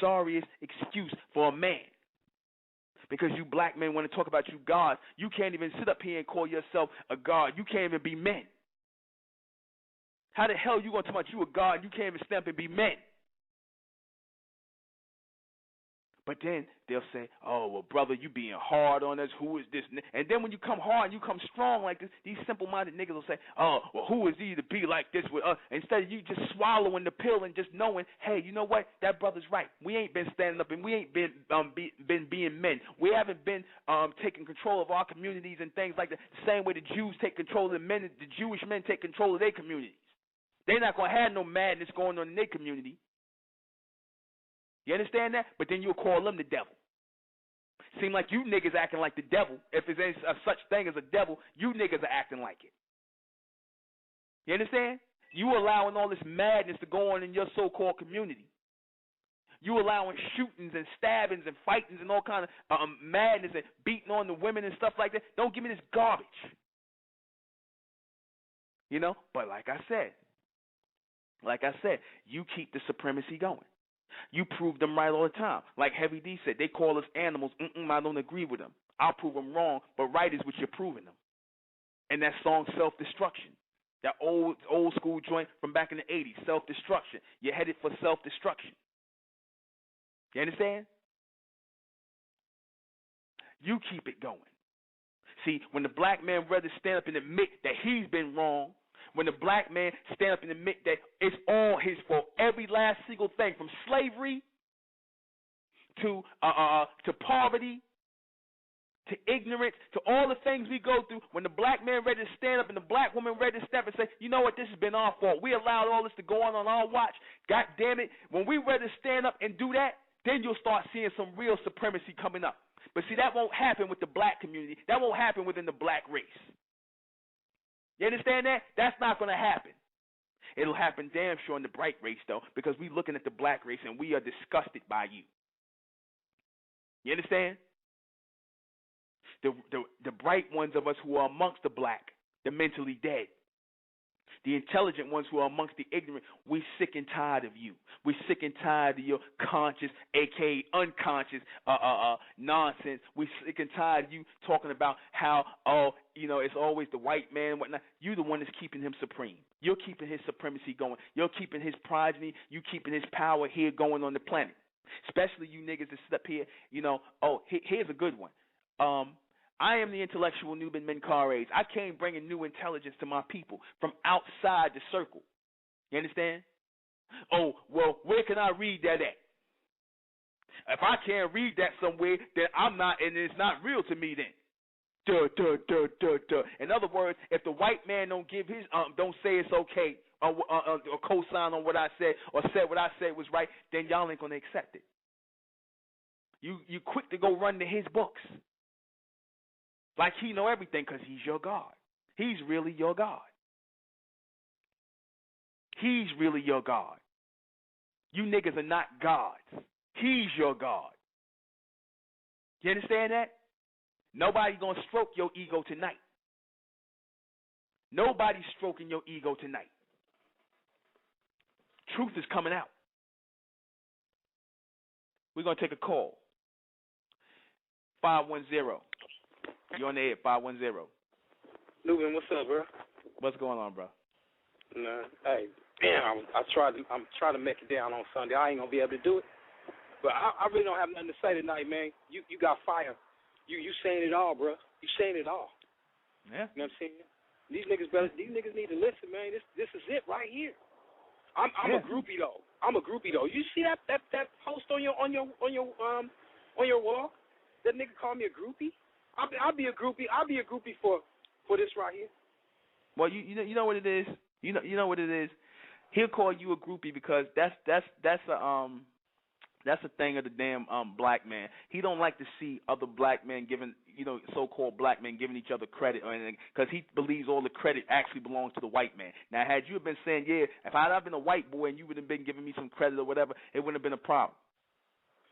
sorriest excuse for a man. Because you black men want to talk about you gods. You can't even sit up here and call yourself a god. You can't even be men. How the hell you going to talk about you a god and you can't even stand up and be men? But then they'll say, oh, well, brother, you being hard on us. Who is this? And then when you come hard and you come strong like this, these simple-minded niggas will say, oh, well, who is he to be like this with us? Instead of you just swallowing the pill and just knowing, hey, you know what? That brother's right. We ain't been standing up and we ain't been being men. We haven't been taking control of our communities and things like that. The same way the Jews take control of the men, the Jewish men take control of their communities. They're not going to have no madness going on in their community. You understand that? But then you'll call them the devil. Seem like you niggas acting like the devil. If there's any such thing as a devil, you niggas are acting like it. You understand? You allowing all this madness to go on in your so-called community. You allowing shootings and stabbings and fightings and all kind of madness and beating on the women and stuff like that. Don't give me this garbage. You know? But like I said, you keep the supremacy going. You prove them right all the time. Like Heavy D said, they call us animals. I don't agree with them. I'll prove them wrong, but right is what you're proving them. And that song, Self-Destruction, that old school joint from back in the 80s, Self-Destruction. You're headed for self-destruction. You understand? You keep it going. See, when the black man rather stand up and admit that he's been wrong, when the black man stand up and admit that it's all his fault, every last single thing, from slavery to poverty to ignorance to all the things we go through, when the black man ready to stand up and the black woman ready to step and say, you know what, this has been our fault. We allowed all this to go on our watch. God damn it. When we ready to stand up and do that, then you'll start seeing some real supremacy coming up. But see, that won't happen with the black community. That won't happen within the black race. You understand that? That's not going to happen. It'll happen damn sure in the bright race, though, because we're looking at the black race and we are disgusted by you. You understand? The bright ones of us who are amongst the black, the mentally dead, the intelligent ones who are amongst the ignorant, we're sick and tired of you. We're sick and tired of your conscious, a.k.a. unconscious nonsense. We're sick and tired of you talking about how, it's always the white man and whatnot. You're the one that's keeping him supreme. You're keeping his supremacy going. You're keeping his progeny. You're keeping his power here going on the planet. Especially you niggas that sit up here, here's a good one. I am the intellectual Nuben Menkares. I came bringing new intelligence to my people from outside the circle. You understand? Oh, well, where can I read that at? If I can't read that somewhere, then I'm not, and it's not real to me then. Duh, duh, duh, duh, duh. In other words, if the white man don't give his, don't say it's okay, or co-sign on what I said, or said what I said was right, then y'all ain't gonna accept it. You quick to go run to his books, like he know everything, because he's your God. He's really your God. He's really your God. You niggas are not gods. He's your God. You understand that? Nobody's going to stroke your ego tonight. Nobody's stroking your ego tonight. Truth is coming out. We're going to take a call. 510. You're on the air, 510. Newman, what's up, bro? What's going on, bro? Nah, hey, damn, I'm trying to make it down on Sunday. I ain't gonna be able to do it, but I really don't have nothing to say tonight, man. You got fire. You saying it all, bro. You saying it all. Yeah. You know what I'm saying? These niggas need to listen, man. This is it right here. I'm a groupie though. You see that post on your wall? That nigga called me a groupie. I'll be a groupie. I'll be a groupie for this right here. Well, you know what it is. You know what it is. He'll call you a groupie because that's a thing of the damn black man. He don't like to see other black men giving, so-called black men giving each other credit or anything, because he believes all the credit actually belongs to the white man. Now, had you been saying, yeah, if I'd have been a white boy and you would have been giving me some credit or whatever, it wouldn't have been a problem.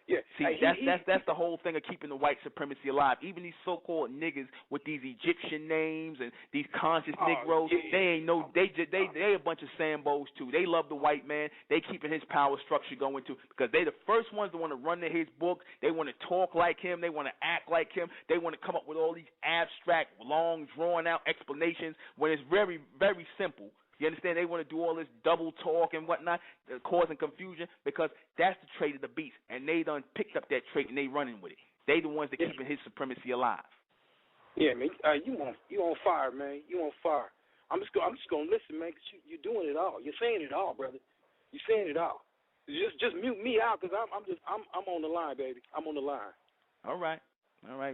Yeah. See, that's the whole thing of keeping the white supremacy alive. Even these so-called niggas with these Egyptian names and these conscious Negroes, they ain't they a bunch of Sambos too. They love the white man. They keeping his power structure going too, because they the first ones that want to run to his book. They want to talk like him. They want to act like him. They want to come up with all these abstract, long, drawn-out explanations when it's very, very simple. You understand? They want to do all this double talk and whatnot, causing confusion, because that's the trait of the beast, and they done picked up that trait and they running with it. They the ones that keeping his supremacy alive. Yeah, man. You on fire, man. You on fire. I'm just gonna listen, man, because you're doing it all. You're saying it all, brother. You're saying it all. Just mute me out, because I'm on the line, baby. I'm on the line. All right.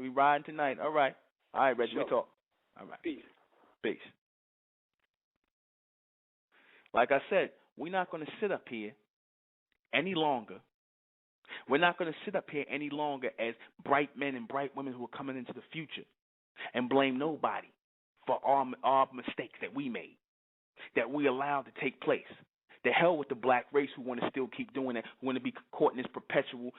We riding tonight. All right, Reggie. We talk. All right. Peace. Like I said, we're not going to sit up here any longer. We're not going to sit up here any longer as bright men and bright women who are coming into the future and blame nobody for our mistakes that we made, that we allowed to take place. The hell with the black race who want to still keep doing that, who want to be caught in this perpetual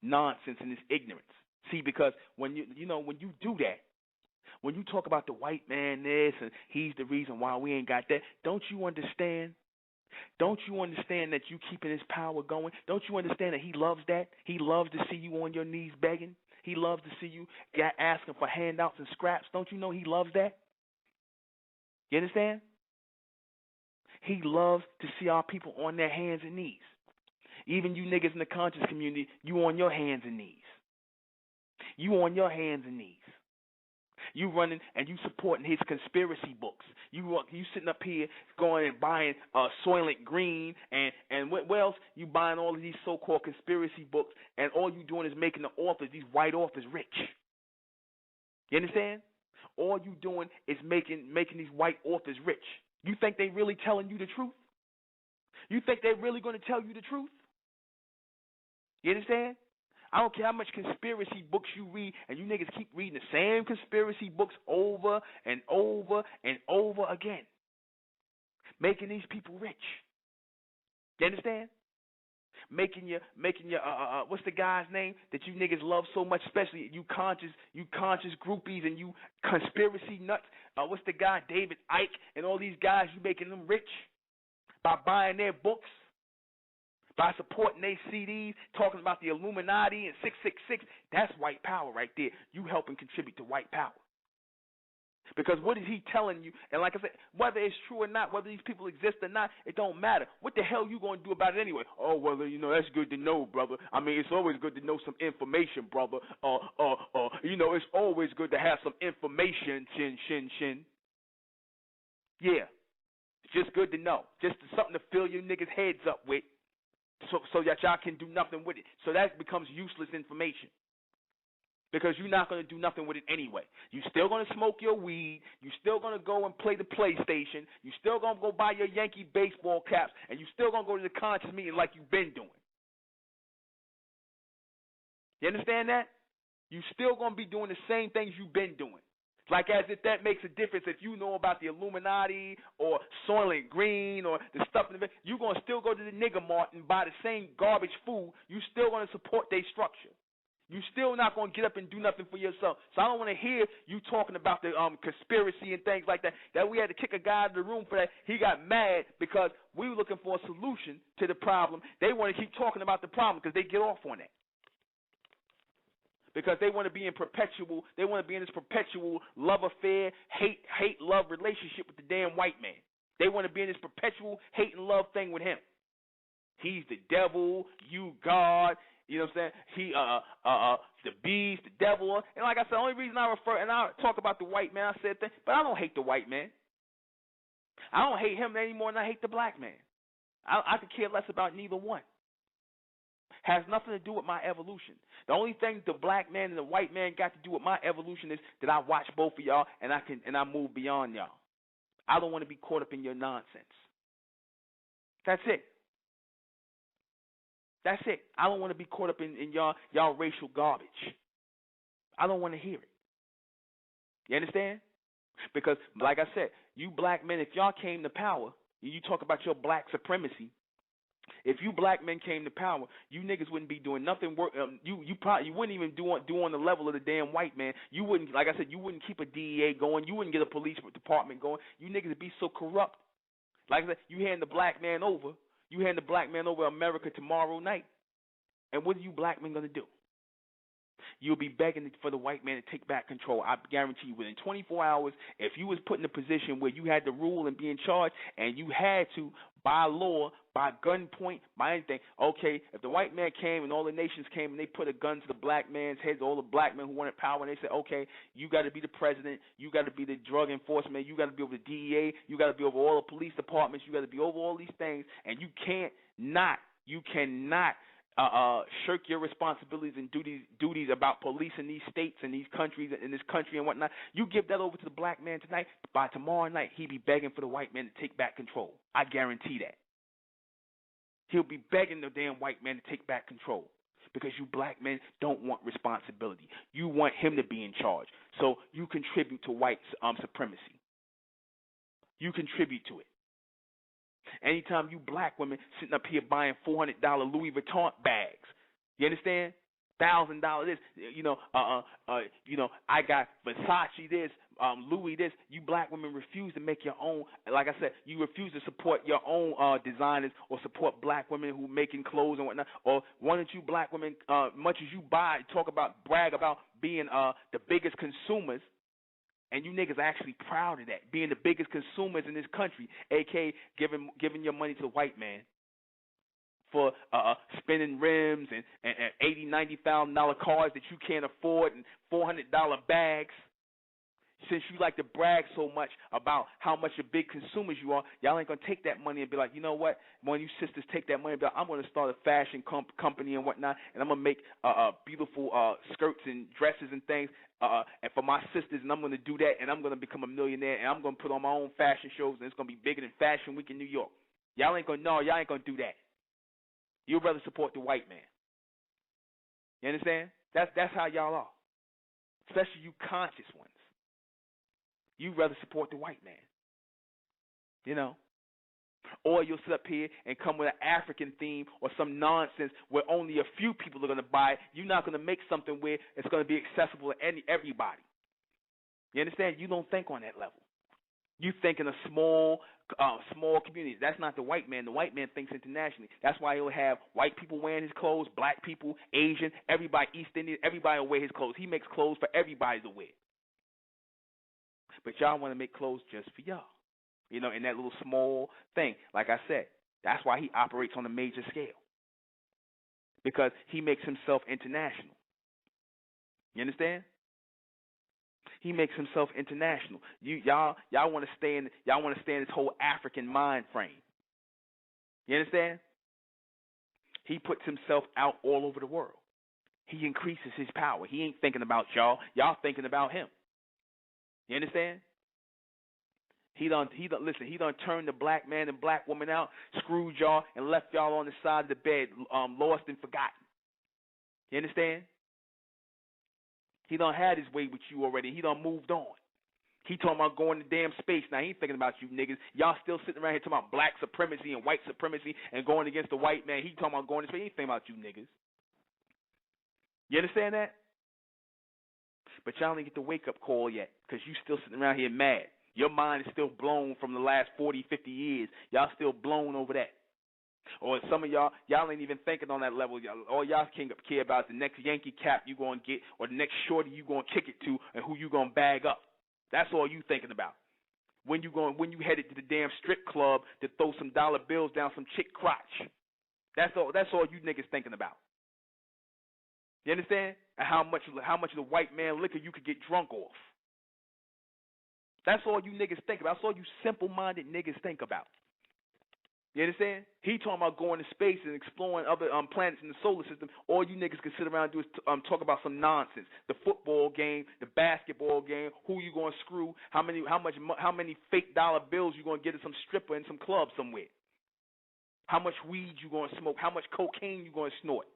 nonsense and this ignorance. See, because when you do that, when you talk about the white man this and he's the reason why we ain't got that, don't you understand? Don't you understand that you keeping his power going? Don't you understand that he loves that? He loves to see you on your knees begging. He loves to see you asking for handouts and scraps. Don't you know he loves that? You understand? He loves to see our people on their hands and knees. Even you niggas in the conscious community, you on your hands and knees. You on your hands and knees. You running and you supporting his conspiracy books. You sitting up here going and buying Soylent Green and what else? You buying all of these so-called conspiracy books, and all you doing is making the authors, these white authors, rich. You understand? All you doing is making these white authors rich. You think they really telling you the truth? You think they're really going to tell you the truth? You understand? I don't care how much conspiracy books you read, and you niggas keep reading the same conspiracy books over and over and over again, making these people rich. You understand? Making your what's the guy's name that you niggas love so much, especially you conscious groupies and you conspiracy nuts. What's the guy, David Icke, and all these guys? You making them rich by buying their books, by supporting their CDs, talking about the Illuminati and 666. That's white power right there. You helping contribute to white power. Because what is he telling you? And like I said, whether it's true or not, whether these people exist or not, it don't matter. What the hell you going to do about it anyway? Oh, well, that's good to know, brother. I mean, it's always good to know some information, brother. It's always good to have some information, shin. Yeah. It's just good to know. Just something to fill your niggas' heads up with. so that y'all can do nothing with it. So that becomes useless information. Because you're not going to do nothing with it anyway. You're still going to smoke your weed. You're still going to go and play the PlayStation. You're still going to go buy your Yankee baseball caps. And you're still going to go to the conscience meeting like you've been doing. You understand that? You're still going to be doing the same things you've been doing. Like as if that makes a difference if you know about the Illuminati or Soylent Green or the stuff. You're going to still go to the nigger mart and buy the same garbage food. You're still going to support their structure. You're still not going to get up and do nothing for yourself. So I don't want to hear you talking about the conspiracy and things like that. That we had to kick a guy out of the room for that. He got mad because we were looking for a solution to the problem. They want to keep talking about the problem because they get off on that. Because they want to be in perpetual, they want to be in this perpetual love affair, hate-love relationship with the damn white man. They want to be in this perpetual hate and love thing with him. He's the devil, you God. You know what I'm saying? He, the beast, the devil. And like I said, the only reason I refer, and I talk about the white man, I said that, but I don't hate the white man. I don't hate him any more than I hate the black man. I could care less about neither one. Has nothing to do with my evolution. The only thing the black man and the white man got to do with my evolution is that I watch both of y'all and I move beyond y'all. I don't want to be caught up in your nonsense. That's it. That's it. I don't want to be caught up in y'all racial garbage. I don't want to hear it. You understand? Because, like I said, you black men, if y'all came to power, you talk about your black supremacy. If you black men came to power, you niggas wouldn't be doing nothing. You wouldn't even do on the level of the damn white man. You wouldn't, like I said, you wouldn't keep a DEA going. You wouldn't get a police department going. You niggas would be so corrupt. Like I said, you hand the black man over. You hand the black man over America tomorrow night. And what are you black men going to do? You'll be begging for the white man to take back control. I guarantee you within 24 hours, if you was put in a position where you had to rule and be in charge and you had to, by law, by gunpoint, by anything, okay, if the white man came and all the nations came and they put a gun to the black man's head, all the black men who wanted power, and they said, okay, you got to be the president, you got to be the drug enforcement, you got to be over the DEA, you got to be over all the police departments, you got to be over all these things, and you cannot shirk your responsibilities and duties about policing these states and these countries in this country and whatnot. You give that over to the black man tonight. By tomorrow night, he'll be begging for the white man to take back control. I guarantee that. He'll be begging the damn white man to take back control because you black men don't want responsibility. You want him to be in charge. So you contribute to white supremacy. You contribute to it. Anytime you black women sitting up here buying $400 Louis Vuitton bags, you understand? $1,000 this, I got Versace this, Louis this. You black women refuse to make your own. Like I said, you refuse to support your own designers or support black women who making clothes and whatnot. Or why don't you black women, much as you brag about being the biggest consumers. And you niggas are actually proud of that, being the biggest consumers in this country, a.k.a. giving your money to the white man for spinning rims and $80,000, $90,000 cars that you can't afford and $400 bags. Since you like to brag so much about how much of big consumers you are, y'all ain't going to take that money and be like, you know what? One of you sisters take that money and be like, I'm going to start a fashion company and whatnot, and I'm going to make beautiful skirts and dresses and things and for my sisters, and I'm going to do that, and I'm going to become a millionaire, and I'm going to put on my own fashion shows, and it's going to be bigger than Fashion Week in New York. Y'all ain't going to do that. You'd rather support the white man. You understand? That's how y'all are, especially you conscious ones. You'd rather support the white man, you know. Or you'll sit up here and come with an African theme or some nonsense where only a few people are going to buy it. You're not going to make something where it's going to be accessible to everybody. You understand? You don't think on that level. You think in a small community. That's not the white man. The white man thinks internationally. That's why he'll have white people wearing his clothes, black people, Asian, everybody, East Indian, everybody will wear his clothes. He makes clothes for everybody to wear. But y'all want to make clothes just for y'all, you know, in that little small thing. Like I said, that's why he operates on a major scale, because he makes himself international. You understand? He makes himself international. Y'all want to stay in this whole African mind frame. You understand? He puts himself out all over the world. He increases his power. He ain't thinking about y'all. Y'all thinking about him. You understand? He done turned the black man and black woman out, screwed y'all, and left y'all on the side of the bed, lost and forgotten. You understand? He done had his way with you already. He done moved on. He talking about going to damn space. Now, he ain't thinking about you niggas. Y'all still sitting around here talking about black supremacy and white supremacy and going against the white man. He talking about going to space. He ain't thinking about you niggas. You understand that? But y'all ain't get the wake-up call yet because you still sitting around here mad. Your mind is still blown from the last 40, 50 years. Y'all still blown over that. Or some of y'all ain't even thinking on that level. All y'all care about is the next Yankee cap you going to get or the next shorty you going to kick it to and who you going to bag up. That's all you thinking about. When you headed to the damn strip club to throw some dollar bills down some chick crotch. That's all you niggas thinking about. You understand? And how much of the white man liquor you could get drunk off. That's all you niggas think about. That's all you simple-minded niggas think about. You understand? He talking about going to space and exploring other planets in the solar system. All you niggas can sit around and do is talk about some nonsense. The football game, the basketball game, who you going to screw, how many fake dollar bills you going to get at some stripper in some club somewhere. How much weed you going to smoke, how much cocaine you going to snort.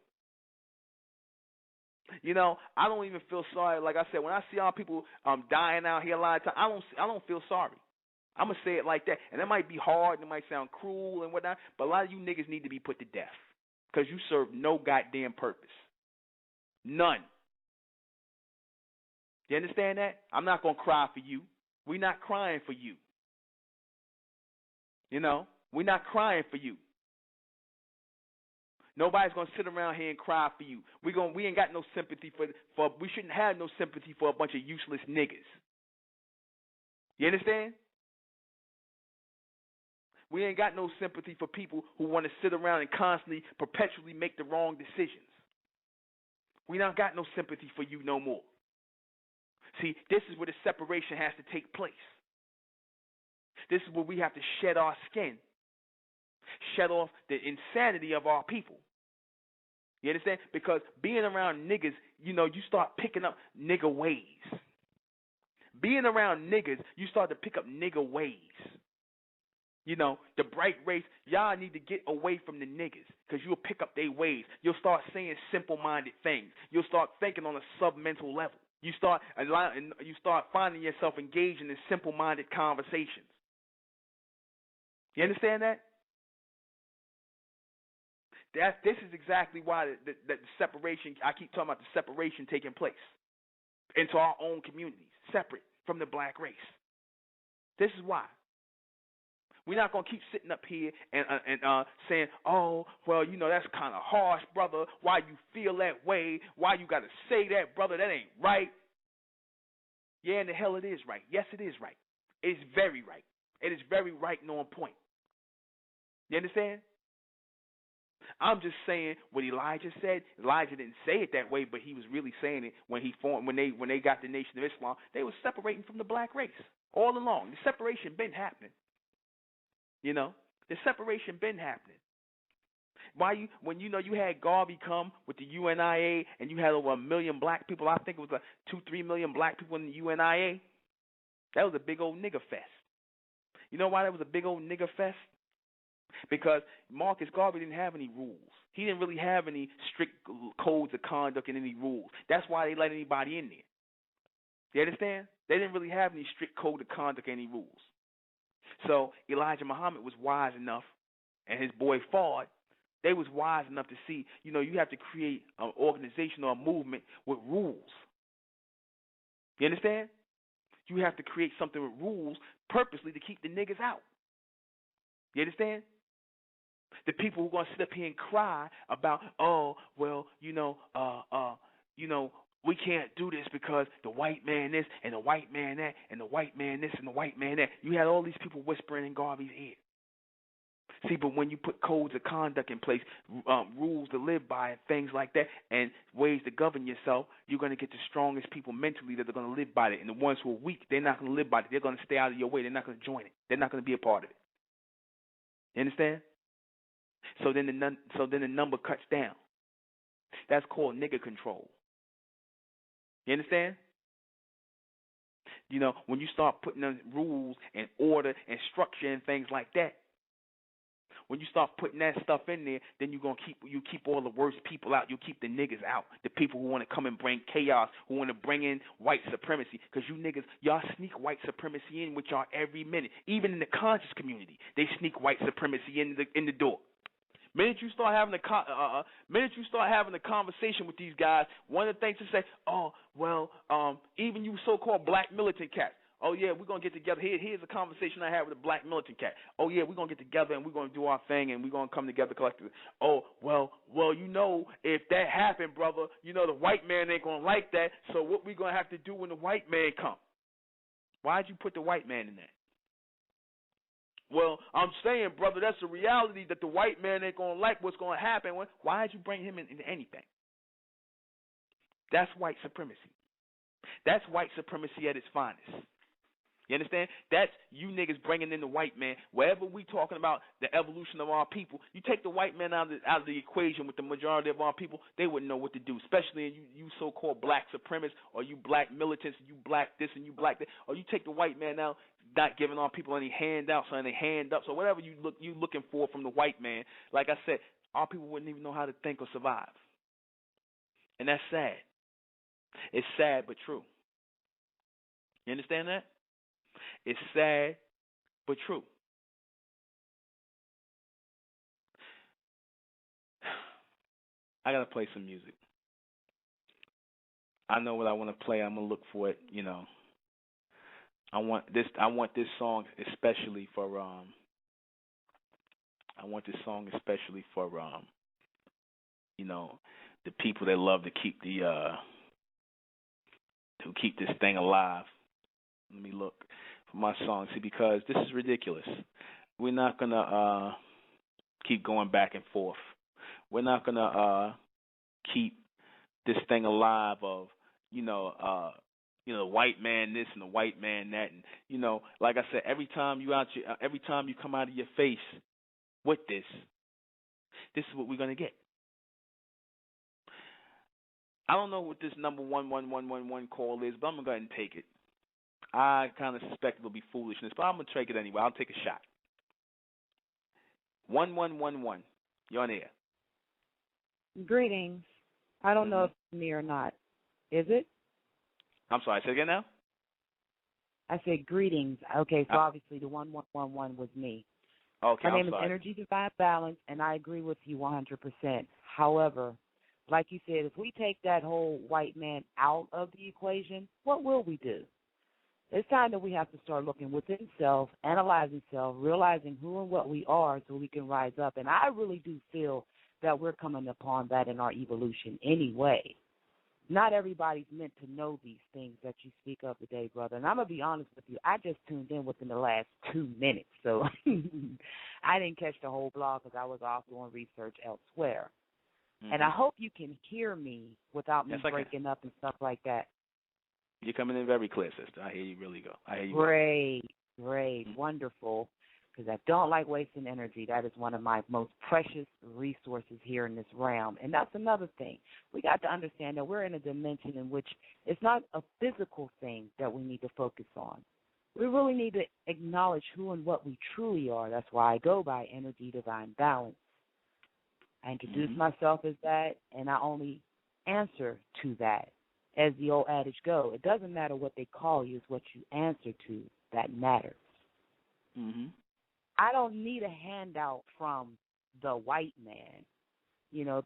You know, I don't even feel sorry. Like I said, when I see all people dying out here a lot of times, I don't feel sorry. I'm going to say it like that. And it might be hard and it might sound cruel and whatnot, but a lot of you niggas need to be put to death because you serve no goddamn purpose. None. You understand that? I'm not going to cry for you. We're not crying for you. You know, we're not crying for you. Nobody's going to sit around here and cry for you. We ain't got no sympathy for we shouldn't have no sympathy for a bunch of useless niggas. You understand? We ain't got no sympathy for people who want to sit around and constantly, perpetually make the wrong decisions. We not got no sympathy for you no more. See, this is where the separation has to take place. This is where we have to shed our skin. Shed off the insanity of our people. You understand? Because being around niggas, you know, you start picking up nigga ways. Being around niggas, you start to pick up nigga ways. You know, the bright race, y'all need to get away from the niggas because you'll pick up their ways. You'll start saying simple-minded things. You'll start thinking on a sub-mental level. You start finding yourself engaging in simple-minded conversations. You understand that? This is exactly why the separation, I keep talking about the separation taking place into our own communities, separate from the black race. This is why. We're not going to keep sitting up here and saying, oh, well, you know, that's kind of harsh, brother. Why you feel that way? Why you got to say that, brother? That ain't right. Yeah, and the hell it is right. Yes, it is right. It's very right. It is very right and on point. You understand? I'm just saying what Elijah said. Elijah didn't say it that way, but he was really saying it when they got the Nation of Islam. They were separating from the black race all along. The separation been happening. You know, the separation been happening. When you had Garvey come with the UNIA and you had over 1 million black people, I think it was like 2-3 million black people in the UNIA. That was a big old nigger fest. You know why that was a big old nigger fest? Because Marcus Garvey didn't have any rules. He didn't really have any strict codes of conduct and any rules. That's why they let anybody in there. You understand? They didn't really have any strict code of conduct, any rules. So Elijah Muhammad was wise enough, and his boy Fard, they was wise enough to see, you know, you have to create an organization or a movement with rules. You understand? You have to create something with rules purposely to keep the niggas out. You understand? The people who are going to sit up here and cry about, oh, well, we can't do this because the white man this and the white man that and the white man this and the white man that. You had all these people whispering in Garvey's ear. See, but when you put codes of conduct in place, rules to live by, and things like that, and ways to govern yourself, you're going to get the strongest people mentally that are going to live by it. And the ones who are weak, they're not going to live by it. They're going to stay out of your way. They're not going to join it. They're not going to be a part of it. You understand? So then the number cuts down. That's called nigger control. You understand? You know, when you start putting in rules and order and structure and things like that, when you start putting that stuff in there, then you keep all the worst people out. You keep the niggas out, the people who want to come and bring chaos, who want to bring in white supremacy. Because you niggas, y'all sneak white supremacy in with y'all every minute. Even in the conscious community, they sneak white supremacy in the door. Minute you start having a conversation with these guys, one of the things to say, oh well, even you so-called black militant cats. Oh yeah, we're gonna get together. Here's a conversation I had with a black militant cat. Oh yeah, we're gonna get together and we're gonna do our thing and we're gonna come together collectively. Oh well, you know, if that happened, brother, you know the white man ain't gonna like that. So what we gonna have to do when the white man come? Why'd you put the white man in that? Well, I'm saying, brother, that's a reality that the white man ain't going to like what's going to happen. Why did you bring him into anything? That's white supremacy. That's white supremacy at its finest. You understand? That's you niggas bringing in the white man. Wherever we talking about the evolution of our people, you take the white man out of the equation with the majority of our people, they wouldn't know what to do, especially you so-called black supremacists or you black militants, you black this and you black that, or you take the white man out, not giving our people any handouts or any hand-ups or whatever you looking for from the white man. Like I said, our people wouldn't even know how to think or survive. And that's sad. It's sad but true. You understand that? It's sad, but true. I gotta play some music. I know what I want to play. I'm gonna look for it. You know, I want this song especially for you know, the people that love to keep keep this thing alive. Let me look for my song. See, because this is ridiculous. We're not gonna keep going back and forth. We're not gonna keep this thing alive of the white man this and the white man that, and like I said, every time you come out of your face with this is what we're gonna get. I don't know what this number 11111 call is, but I'm gonna go ahead and take it. I kind of suspect it'll be foolishness, but I'm gonna take it anyway. I'll take a shot. 1111. You're on air. Greetings. I don't know if it's me or not. Is it? I'm sorry. Say again now. I said greetings. Okay, so obviously the 1111 was me. Okay, My name is sorry. Energy Divine Balance, and I agree with you 100%. However, like you said, if we take that whole white man out of the equation, what will we do? It's time that we have to start looking within self, analyzing self, realizing who and what we are so we can rise up. And I really do feel that we're coming upon that in our evolution anyway. Not everybody's meant to know these things that you speak of today, brother. And I'm going to be honest with you. I just tuned in within the last 2 minutes. So I didn't catch the whole blog because I was off doing research elsewhere. Mm-hmm. And I hope you can hear me without me breaking up and stuff like that. You're coming in very clear, sister. I hear you really go. I hear you. Great, mm-hmm. Wonderful. Because I don't like wasting energy. That is one of my most precious resources here in this realm. And that's another thing. We got to understand that we're in a dimension in which it's not a physical thing that we need to focus on. We really need to acknowledge who and what we truly are. That's why I go by Energy Divine Balance. I introduce myself as that, and I only answer to that. As the old adage goes, it doesn't matter what they call you, it's what you answer to that matters. Mm-hmm. I don't need a handout from the white man,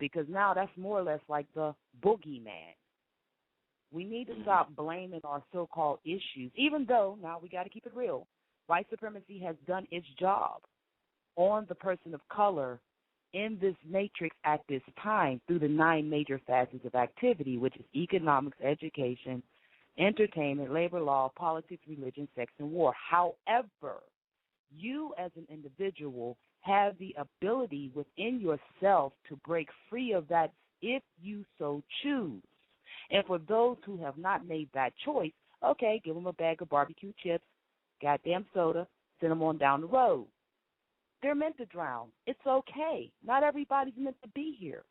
because now that's more or less like the boogeyman. We need to stop blaming our so-called issues, even though, now we got to keep it real, white supremacy has done its job on the person of color in this matrix at this time through the 9 major facets of activity, which is economics, education, entertainment, labor law, politics, religion, sex, and war. However, you as an individual have the ability within yourself to break free of that if you so choose. And for those who have not made that choice, okay, give them a bag of barbecue chips, goddamn soda, send them on down the road. They're meant to drown. It's okay. Not everybody's meant to be here.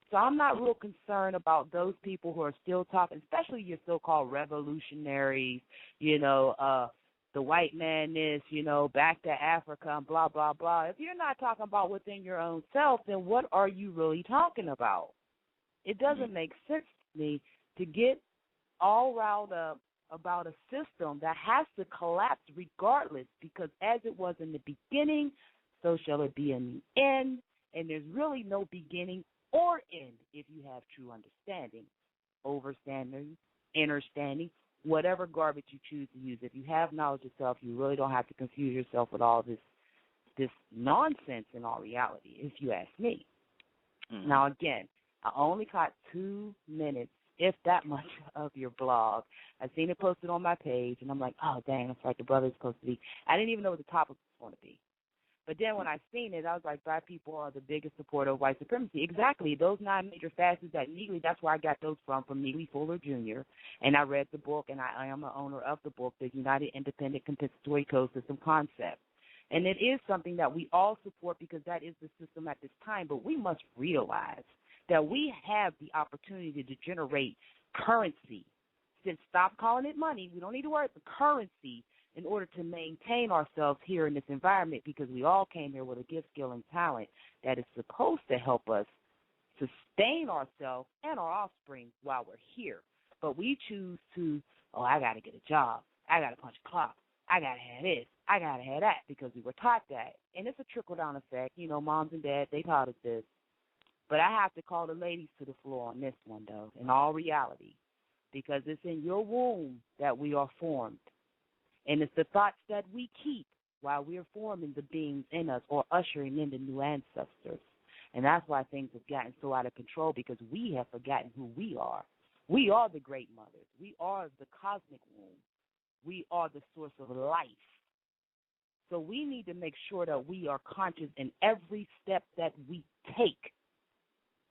So I'm not real concerned about those people who are still talking, especially your so-called revolutionaries, the white man this, back to Africa and blah, blah, blah. If you're not talking about within your own self, then what are you really talking about? It doesn't make sense to me to get all riled up about a system that has to collapse regardless, because as it was in the beginning, so shall it be in the end, and there's really no beginning or end if you have true understanding, overstanding, understanding, whatever garbage you choose to use. If you have knowledge of self, you really don't have to confuse yourself with all this nonsense in all reality, if you ask me. Mm-hmm. Now, again, I only caught 2 minutes, if that much, of your blog. I seen it posted on my page, and I'm like, oh, dang, that's like the brother's supposed to be. I didn't even know what the topic was going to be. But then when I seen it, I was like, black people are the biggest supporter of white supremacy. Exactly. Those 9 major facets that Neely, that's where I got those from Neely Fuller Jr. And I read the book, and I am the owner of the book, The United Independent Compensatory Code System Concept. And it is something that we all support because that is the system at this time. But we must realize that we have the opportunity to generate currency. Since stop calling it money, we don't need to worry about currency in order to maintain ourselves here in this environment, because we all came here with a gift, skill, and talent that is supposed to help us sustain ourselves and our offspring while we're here. But we choose to, I got to get a job. I got to punch a clock. I got to have this. I got to have that, because we were taught that. And it's a trickle-down effect. Moms and dads, they taught us this. But I have to call the ladies to the floor on this one, though, in all reality, because it's in your womb that we are formed. And it's the thoughts that we keep while we're forming the beings in us or ushering in the new ancestors. And that's why things have gotten so out of control, because we have forgotten who we are. We are the great mothers. We are the cosmic womb. We are the source of life. So we need to make sure that we are conscious in every step that we take,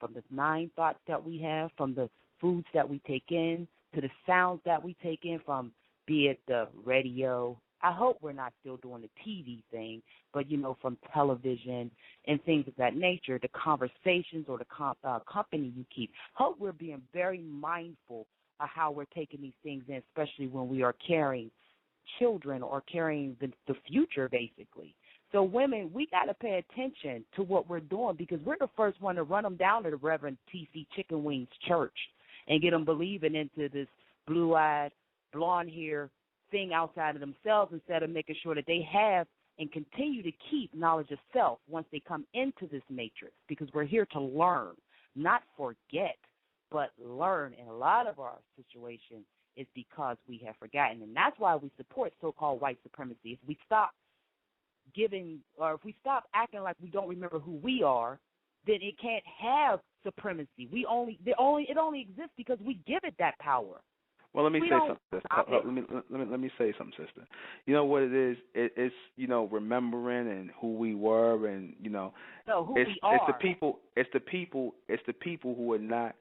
from the 9 thoughts that we have, from the foods that we take in, to the sounds that we take in, from be it the radio. I hope we're not still doing the TV thing, but, from television and things of that nature, the conversations or the company you keep. Hope we're being very mindful of how we're taking these things in, especially when we are carrying children or carrying the future, basically. So women, we got to pay attention to what we're doing, because we're the first one to run them down to the Reverend T.C. Chicken Wings Church and get them believing into this blue-eyed, blonde hair thing outside of themselves, instead of making sure that they have and continue to keep knowledge of self once they come into this matrix, because we're here to learn, not forget, but learn. And a lot of our situation is because we have forgotten, and that's why we support so-called white supremacy. If we stop giving, or if we stop acting like we don't remember who we are, then it can't have supremacy. It only exists because we give it that power. Well, let me say something, sister. Let me say something, sister. You know what it is? It's remembering and who we were, and who we are. It's the people who are not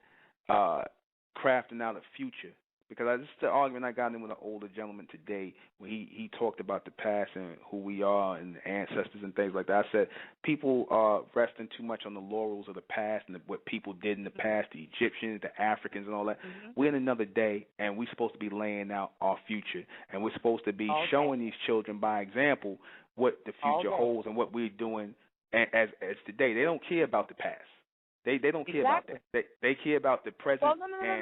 crafting out a future. Because this is the argument I got in with an older gentleman today, when he talked about the past and who we are and the ancestors and things like that. I said people are resting too much on the laurels of the past and what people did in the past, the Egyptians, the Africans, and all that. Mm-hmm. We're in another day, and we're supposed to be laying out our future, and we're supposed to be showing these children by example what the future holds and what we're doing as today. They don't care about the past. They don't care about that. They care about the present. Well,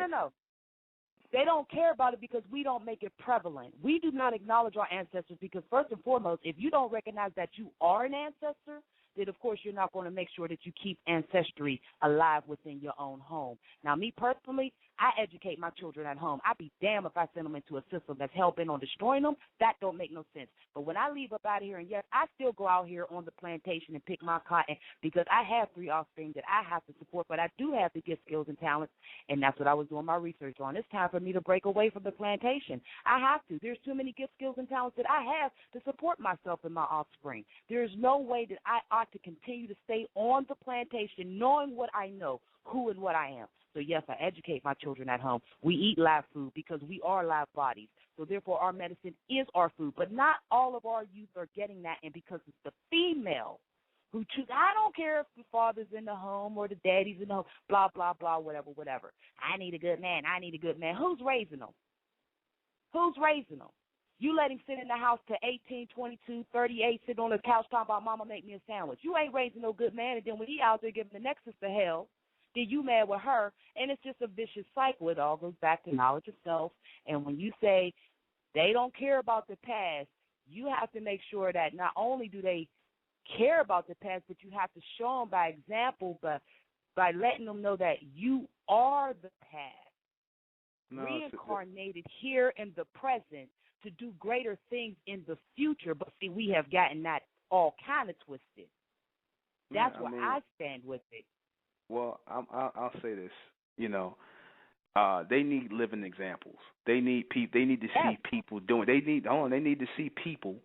no. They don't care about it because we don't make it prevalent. We do not acknowledge our ancestors because, first and foremost, if you don't recognize that you are an ancestor, then, of course, you're not going to make sure that you keep ancestry alive within your own home. Now, me personally, I educate my children at home. I'd be damned if I send them into a system that's hell-bent on destroying them. That don't make no sense. But when I leave up out of here, and yes, I still go out here on the plantation and pick my cotton because I have 3 offspring that I have to support, but I do have the gift, skills, and talents, and that's what I was doing my research on. It's time for me to break away from the plantation. I have to. There's too many gift, skills, and talents that I have to support myself and my offspring. There's no way that I ought to continue to stay on the plantation knowing what I know, who and what I am. So, yes, I educate my children at home. We eat live food because we are live bodies. So therefore, our medicine is our food. But not all of our youth are getting that, and because it's the female who choose. I don't care if the father's in the home or the daddy's in the home, blah, blah, blah, whatever, whatever. I need a good man. I need a good man. Who's raising them? Who's raising them? You let him sit in the house to 18, 22, 38, sit on the couch talking about, mama, make me a sandwich. You ain't raising no good man, and then when he out there giving the next sister hell, then you mad with her, and it's just a vicious cycle. It all goes back to knowledge of self, and when you say they don't care about the past, you have to make sure that not only do they care about the past, but you have to show them by example, but by letting them know that you are the past, reincarnated here in the present to do greater things in the future. But see, we have gotten that all kind of twisted. That's where I stand with it. Well, I'll say this. They need living examples. They need They need to see people doing. They need to see people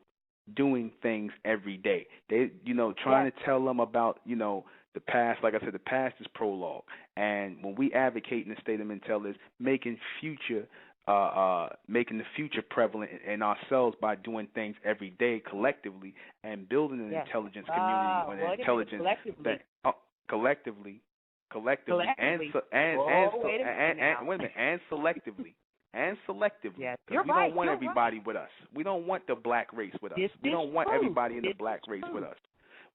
doing things every day. They, trying to tell them about, the past. Like I said, the past is prologue. And when we advocate in the state of mental is making the future prevalent in ourselves by doing things every day collectively and building an intelligence community, an intelligence collectively and selectively. Yes, we don't want everybody with us. We don't want the black race with us. We don't want everybody in the black race with us.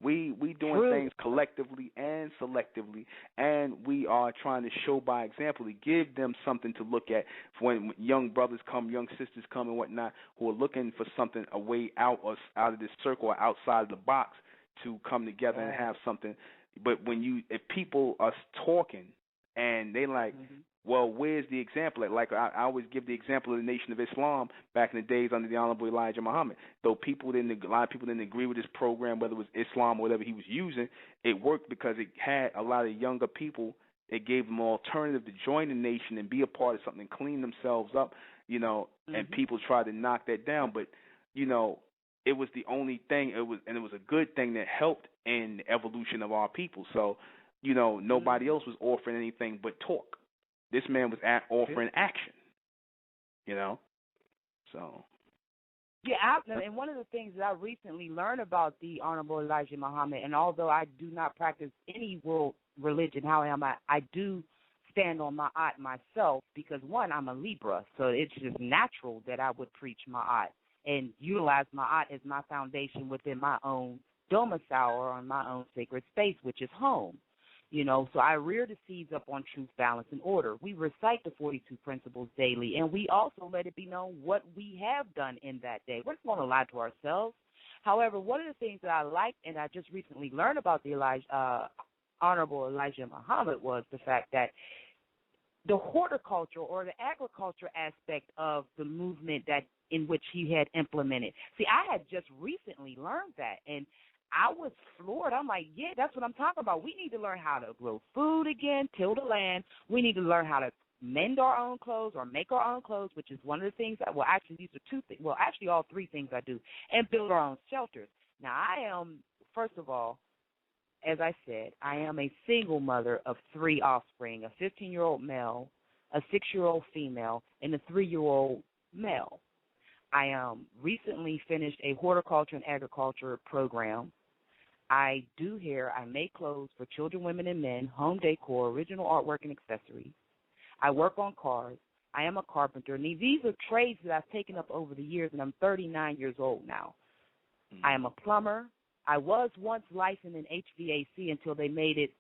We doing things collectively and selectively, and we are trying to show by example to give them something to look at for when young brothers come, young sisters come, and whatnot, who are looking for something, a way out of this circle or outside of the box to come together and have something. But if people are talking and they like, well, where's the example? Like I always give the example of the Nation of Islam back in the days under the Honorable Elijah Muhammad. Though a lot of people didn't agree with his program, whether it was Islam or whatever he was using, it worked because it had a lot of younger people. It gave them an alternative to join the nation and be a part of something, clean themselves up, and people tried to knock that down. But, it was the only thing. It was a good thing that helped in the evolution of our people. So, nobody else was offering anything but talk. This man was offering action. So. Yeah, and one of the things that I recently learned about the Honorable Elijah Muhammad, and although I do not practice any world religion, however, I do stand on Ma'at myself because, one, I'm a Libra, so it's just natural that I would preach Ma'at and utilize Ma'at as my foundation within my own domicile or on my own sacred space, which is home. So I rear the seeds up on truth, balance, and order. We recite the 42 principles daily, and we also let it be known what we have done in that day. We're not going to lie to ourselves. However, one of the things that I liked, and I just recently learned about the Honorable Elijah Muhammad, was the fact that the horticulture or the agriculture aspect of the movement that in which he had implemented. See, I had just recently learned that, and I was floored. I'm like, yeah, that's what I'm talking about. We need to learn how to grow food again, till the land. We need to learn how to mend our own clothes or make our own clothes, which is one of the things that, well, actually, these are two things. Well, actually, all three things I do, and build our own shelters. Now, I am, first of all, as I said, I am a single mother of 3 offspring, a 15-year-old male, a 6-year-old female, and a 3-year-old male. I recently finished a horticulture and agriculture program. I do hair. I make clothes for children, women, and men, home decor, original artwork, and accessories. I work on cars. I am a carpenter. And these are trades that I've taken up over the years, and I'm 39 years old now. I am a plumber. I was once licensed in HVAC until they made it,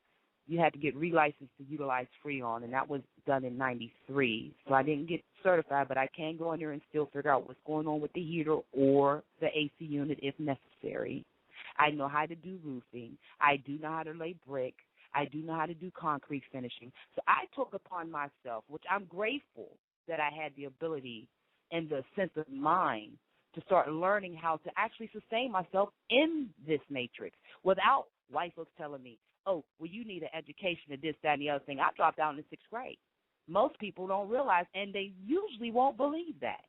you had to get relicensed to utilize Freon, and that was done in 93. So I didn't get certified, but I can go in there and still figure out what's going on with the heater or the AC unit if necessary. I know how to do roofing. I do know how to lay brick. I do know how to do concrete finishing. So I took upon myself, which I'm grateful that I had the ability and the sense of mind to start learning how to actually sustain myself in this matrix without white folks telling me, oh, well, you need an education of this, that, and the other thing. I dropped out in the 6th grade. Most people don't realize, and they usually won't believe that.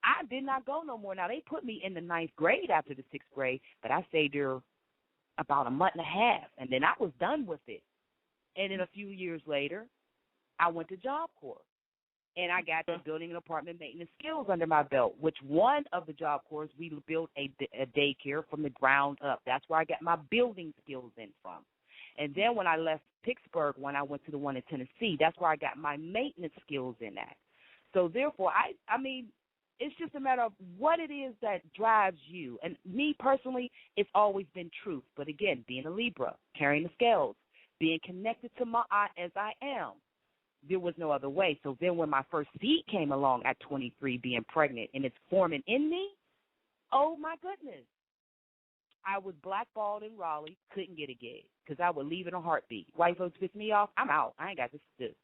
I did not go no more. Now, they put me in the 9th grade after the 6th grade, but I stayed there about a month and a half, and then I was done with it. And then a few years later, I went to Job Corps. and I got the building and apartment maintenance skills under my belt, which one of the Job Corps, we built a daycare from the ground up. That's where I got my building skills in from. And then when I left Pittsburgh, when I went to the one in Tennessee, that's where I got my maintenance skills in at. So therefore, I mean, it's just a matter of what it is that drives you. And me personally, it's always been truth. But again, being a Libra, carrying the scales, being connected to my I as I am, there was no other way. So then when my first seed came along at 23, being pregnant, and it's forming in me, oh, my goodness. I was blackballed in Raleigh, couldn't get a gig because I would leave in a heartbeat. White folks piss me off, I'm out. I ain't got this to do.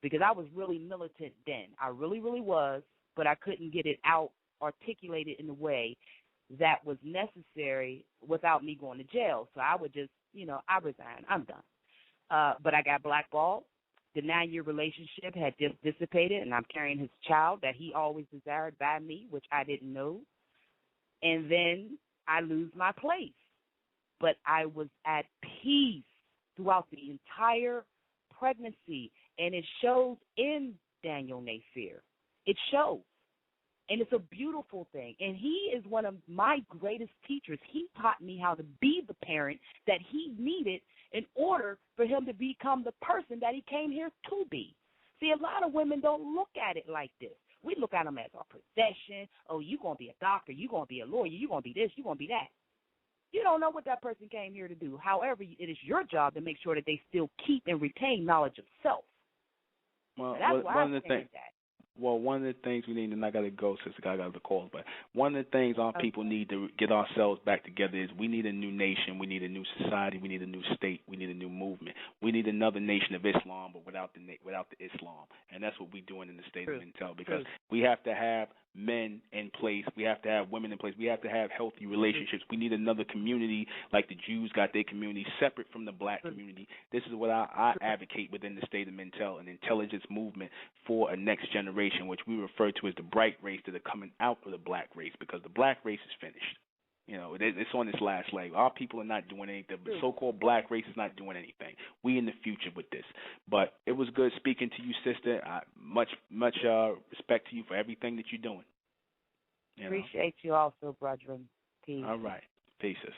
Because I was really militant then. I really, really was, but I couldn't get it out, articulated in a way that was necessary without me going to jail. So I would just, I resigned. I'm done. But I got blackballed. The 9-year relationship had just dissipated, and I'm carrying his child that he always desired by me, which I didn't know. And then I lose my place. But I was at peace throughout the entire pregnancy, and it shows in Daniel Napier. It shows. And it's a beautiful thing. And he is one of my greatest teachers. He taught me how to be the parent that he needed in order for him to become the person that he came here to be. See, a lot of women don't look at it like this. We look at them as our possession. Oh, you're going to be a doctor. You're going to be a lawyer. You're going to be this. You're going to be that. You don't know what that person came here to do. However, it is your job to make sure that they still keep and retain knowledge of self. Well, that's why one of the things. Well, one of the things we need, and I got to go since the guy got the calls, but one of the things our people need to get ourselves back together is we need a new nation, we need a new society, we need a new state, we need a new movement. We need another nation of Islam, but without the Islam, and that's what we're doing in the state of Intel, because we have to have men in place, we have to have women in place, we have to have healthy relationships. We need another community like the Jews got their community separate from the black community. This is what I advocate within the state of Intel, an intelligence movement for a next generation, which we refer to as the bright race that are coming out of the black race, because the black race is finished. It's on its last leg. Our people are not doing anything. The so-called black race is not doing anything. We in the future with this. But it was good speaking to you, sister. Much respect to you for everything that you're doing. Appreciate you also, brethren. Peace. All right. Peace, sister.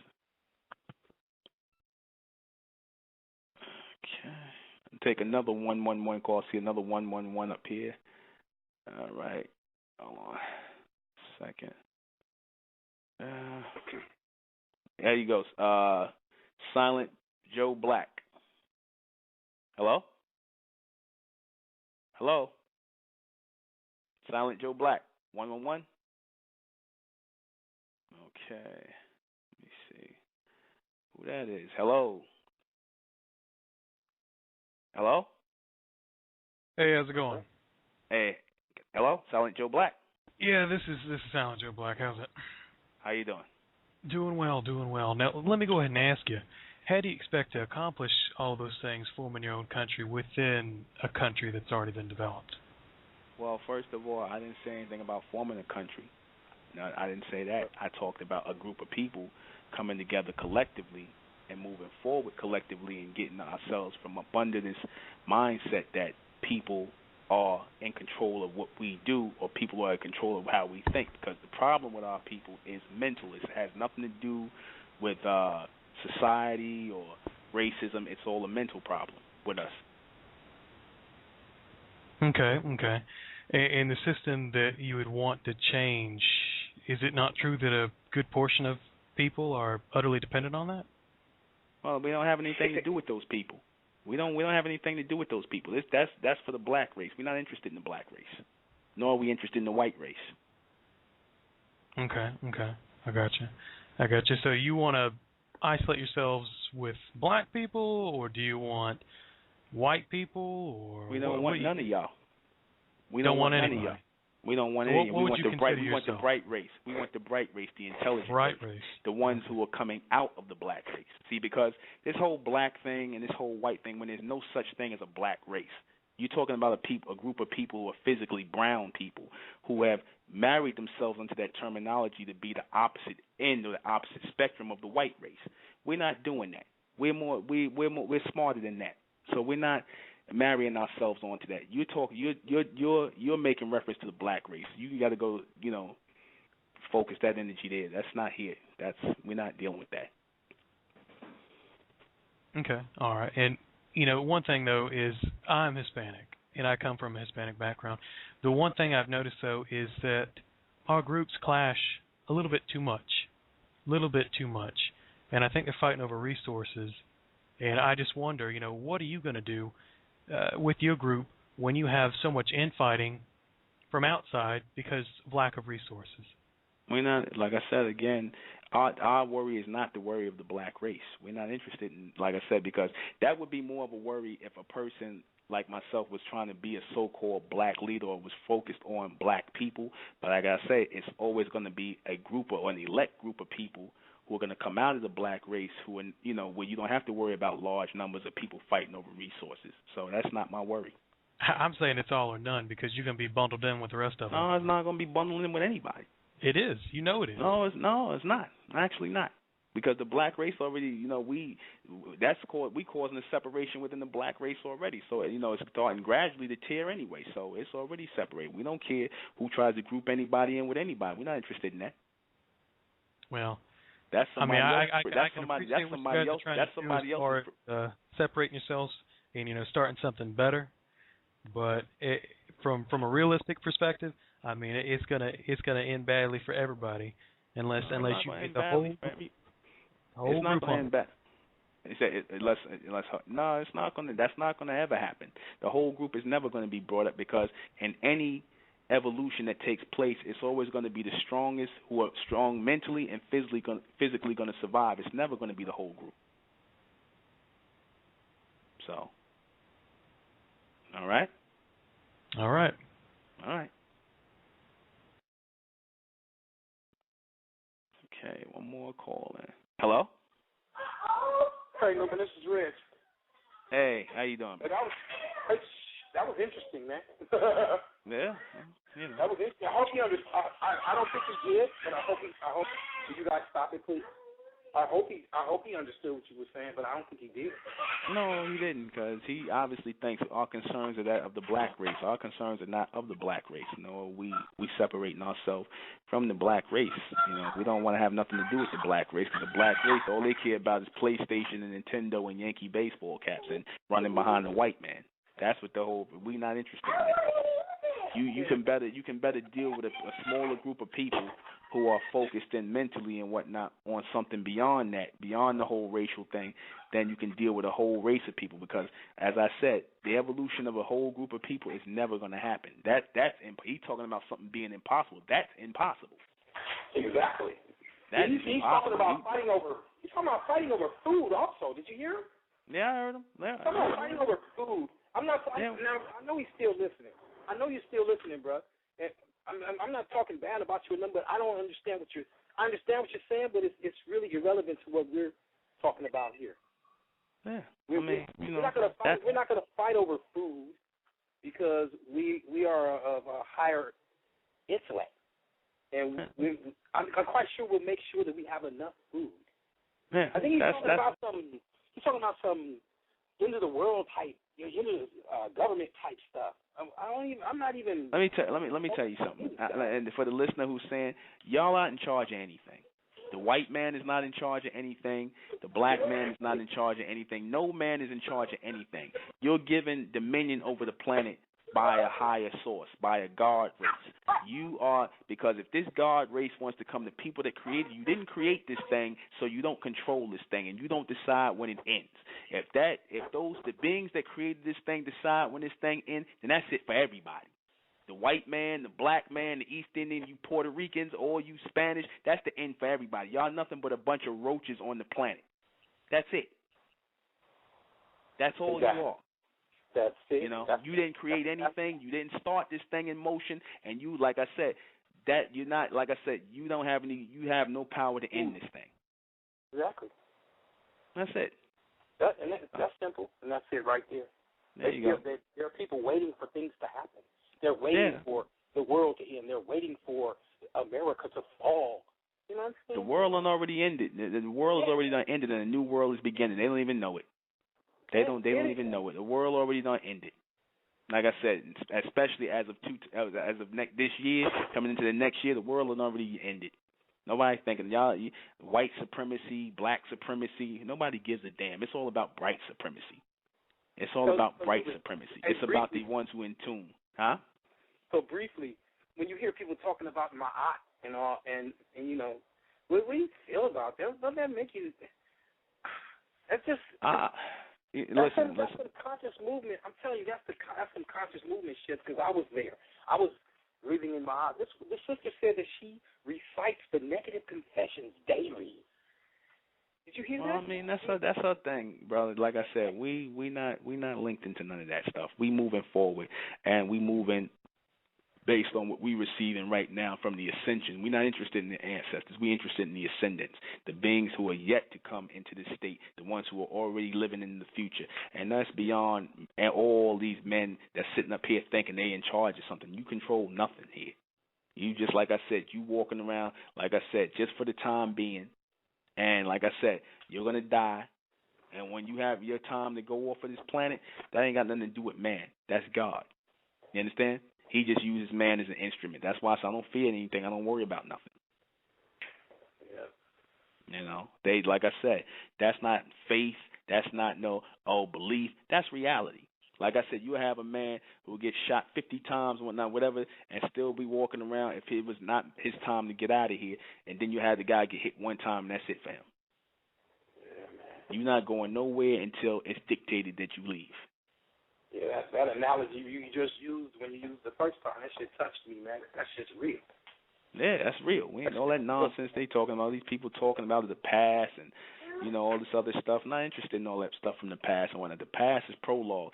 Okay. Take another 111 call. See another 111 up here. All right. Hold on a second. There you go. Silent Joe Black. Hello? Hello? Silent Joe Black. 111? Okay. Let me see who that is. Hello? Hello? Hey, how's it going? Hey. Hello? Silent Joe Black? Yeah, this is Silent Joe Black. How's it? How you doing? Doing well. Now, let me go ahead and ask you, how do you expect to accomplish all those things, forming your own country within a country that's already been developed? Well, first of all, I didn't say anything about forming a country. No, I didn't say that. I talked about a group of people coming together collectively and moving forward collectively and getting ourselves from up under this mindset that people are in control of what we do, or people are in control of how we think. Because the problem with our people is mental. It has nothing to do with society or racism. It's all a mental problem with us. Okay. And the system that you would want to change, is it not true that a good portion of people are utterly dependent on that? Well, we don't have anything to do with those people. We don't have anything to do with those people. That's for the black race. We're not interested in the black race, nor are we interested in the white race. Okay. I got you. So you want to isolate yourselves with black people, or do you want white people, or we don't want none of y'all. We don't want none anybody. of y'all. We don't want any. We want the bright race. We want the bright race, the intelligent race, the ones who are coming out of the black race. See, because this whole black thing and this whole white thing, when there's no such thing as a black race, you're talking about a group of people who are physically brown people who have married themselves into that terminology to be the opposite end or the opposite spectrum of the white race. We're not doing that. We're smarter than that. So we're not marrying ourselves onto that. You're talking. You're making reference to the black race. You got to go. Focus that energy there. That's not here. We're not dealing with that. Okay. All right. And one thing though is I'm Hispanic and I come from a Hispanic background. The one thing I've noticed though is that our groups clash a little bit too much. And I think they're fighting over resources. And I just wonder, what are you going to do with your group when you have so much infighting from outside because of lack of resources? We're not, like I said again, our worry is not the worry of the black race. We're not interested in, like I said, because that would be more of a worry if a person like myself was trying to be a so-called black leader or was focused on black people. But like I say, it's always going to be a group or an elect group of people who are going to come out of the black race who, where you don't have to worry about large numbers of people fighting over resources. So that's not my worry. I'm saying it's all or none because you're going to be bundled in with the rest of them. No, it's not going to be bundled in with anybody. It is. It is. No, it's not. Actually not. Because the black race already, we causing a separation within the black race already. So, it's starting gradually to tear anyway. So it's already separated. We don't care who tries to group anybody in with anybody. We're not interested in that. Well, that's somebody else. I can appreciate what you guys are trying to do as far as separating yourselves and, starting something better. But from a realistic perspective, I mean, it's gonna end badly for everybody unless you get the whole group on. End bad. No, it's not gonna. That's not gonna ever happen. The whole group is never going to be brought up because in any evolution that takes place, it's always going to be the strongest who are strong mentally and physically going to survive. It's never going to be the whole group. So, all right. Okay, one more call in. Hello? Hey, Newman, this is Rich. Hey, how you doing? That was interesting, man. Yeah. That was interesting. I hope he understood. I don't think he did, but I hope you guys stop it, please. I hope he understood what you were saying, but I don't think he did. No, he didn't, because he obviously thinks our concerns are that of the black race. Our concerns are not of the black race. We separating ourselves from the black race. We don't want to have nothing to do with the black race, because the black race, all they care about is PlayStation and Nintendo and Yankee baseball caps and running behind the white man. That's what we're not interested in that. You can better deal with a smaller group of people who are focused in mentally and whatnot on something beyond that, beyond the whole racial thing, then you can deal with a whole race of people. Because, as I said, the evolution of a whole group of people is never going to happen. He's talking about something being impossible. That's impossible. Exactly. He's talking about fighting over. He's talking about fighting over food. Also, did you hear him? Yeah, I heard him. Yeah, talking about fighting over food. I'm not. Now, I know he's still listening. I know you're still listening, bro. And I'm not talking bad about you or nothing, but I don't understand I understand what you're saying, but it's really irrelevant to what we're talking about here. Yeah, we're not going to fight. We're not going to fight over food because we are of a higher intellect, and I'm quite sure we'll make sure that we have enough food. Yeah, I think he's talking about some end of the world type, end of government type stuff. I'm not even. Let me tell you something. And for the listener who's saying y'all aren't in charge of anything, the white man is not in charge of anything. The black man is not in charge of anything. No man is in charge of anything. You're given dominion over the planet by a higher source, by a God race. You are, because if this God race wants to come, the people that created you didn't create this thing, so you don't control this thing and you don't decide when it ends. If the beings that created this thing decide when this thing ends, then that's it for everybody. The white man, the black man, the East Indian, you Puerto Ricans, all you Spanish, that's the end for everybody. Y'all nothing but a bunch of roaches on the planet. That's it. That's all you are. That's it. You didn't create anything. You didn't start this thing in motion, and you, like I said, you don't have any. You have no power to end this thing. Exactly. That's it. That's simple, and that's it right there. There you go. There are people waiting for things to happen. They're waiting for the world to end. They're waiting for America to fall. You know what I'm saying? The world has already ended. The world has already ended, and a new world is beginning. They don't even know it. They don't even know it. The world already done ended. Like I said, especially as of this year, coming into the next year, the world has already ended. Nobody's thinking white supremacy, black supremacy. Nobody gives a damn. It's all about bright supremacy. It's all about bright supremacy. It's about the ones who in tune, huh? So briefly, when you hear people talking about Ma'at and all, and you know, what do you feel about that? Doesn't that make you? That's just. Listen. That's the conscious movement. I'm telling you, that's some conscious movement shit. Because I was there. I was reading in my eyes. The sister said that she recites the negative confessions daily. Did you hear that? I mean, that's her thing, brother. Like I said, we not linked into none of that stuff. We moving forward, and we moving based on what we receiving right now from the ascension. We're not interested in the ancestors. We're interested in the ascendants, the beings who are yet to come into the state, the ones who are already living in the future. And that's beyond all these men that's sitting up here thinking they in charge of something. You control nothing here. You just, like I said, you walking around, like I said, just for the time being. And like I said, you're going to die. And when you have your time to go off of this planet, that ain't got nothing to do with man. That's God. You understand? He just uses man as an instrument. That's why I say I don't fear anything. I don't worry about nothing. Yeah. You know, like I said, that's not faith. That's not belief. That's reality. Like I said, you have a man who will get shot 50 times or whatnot, whatever, and still be walking around if it was not his time to get out of here. And then you have the guy get hit one time, and that's it for him. Yeah, man. You're not going nowhere until it's dictated that you leave. Yeah, that analogy you just used when you used the first time, that shit touched me, man. That shit's real. Yeah, that's real. We ain't all that nonsense they talking about. These people talking about the past and, all this other stuff. I'm not interested in all that stuff from the past. And when the past is prologue,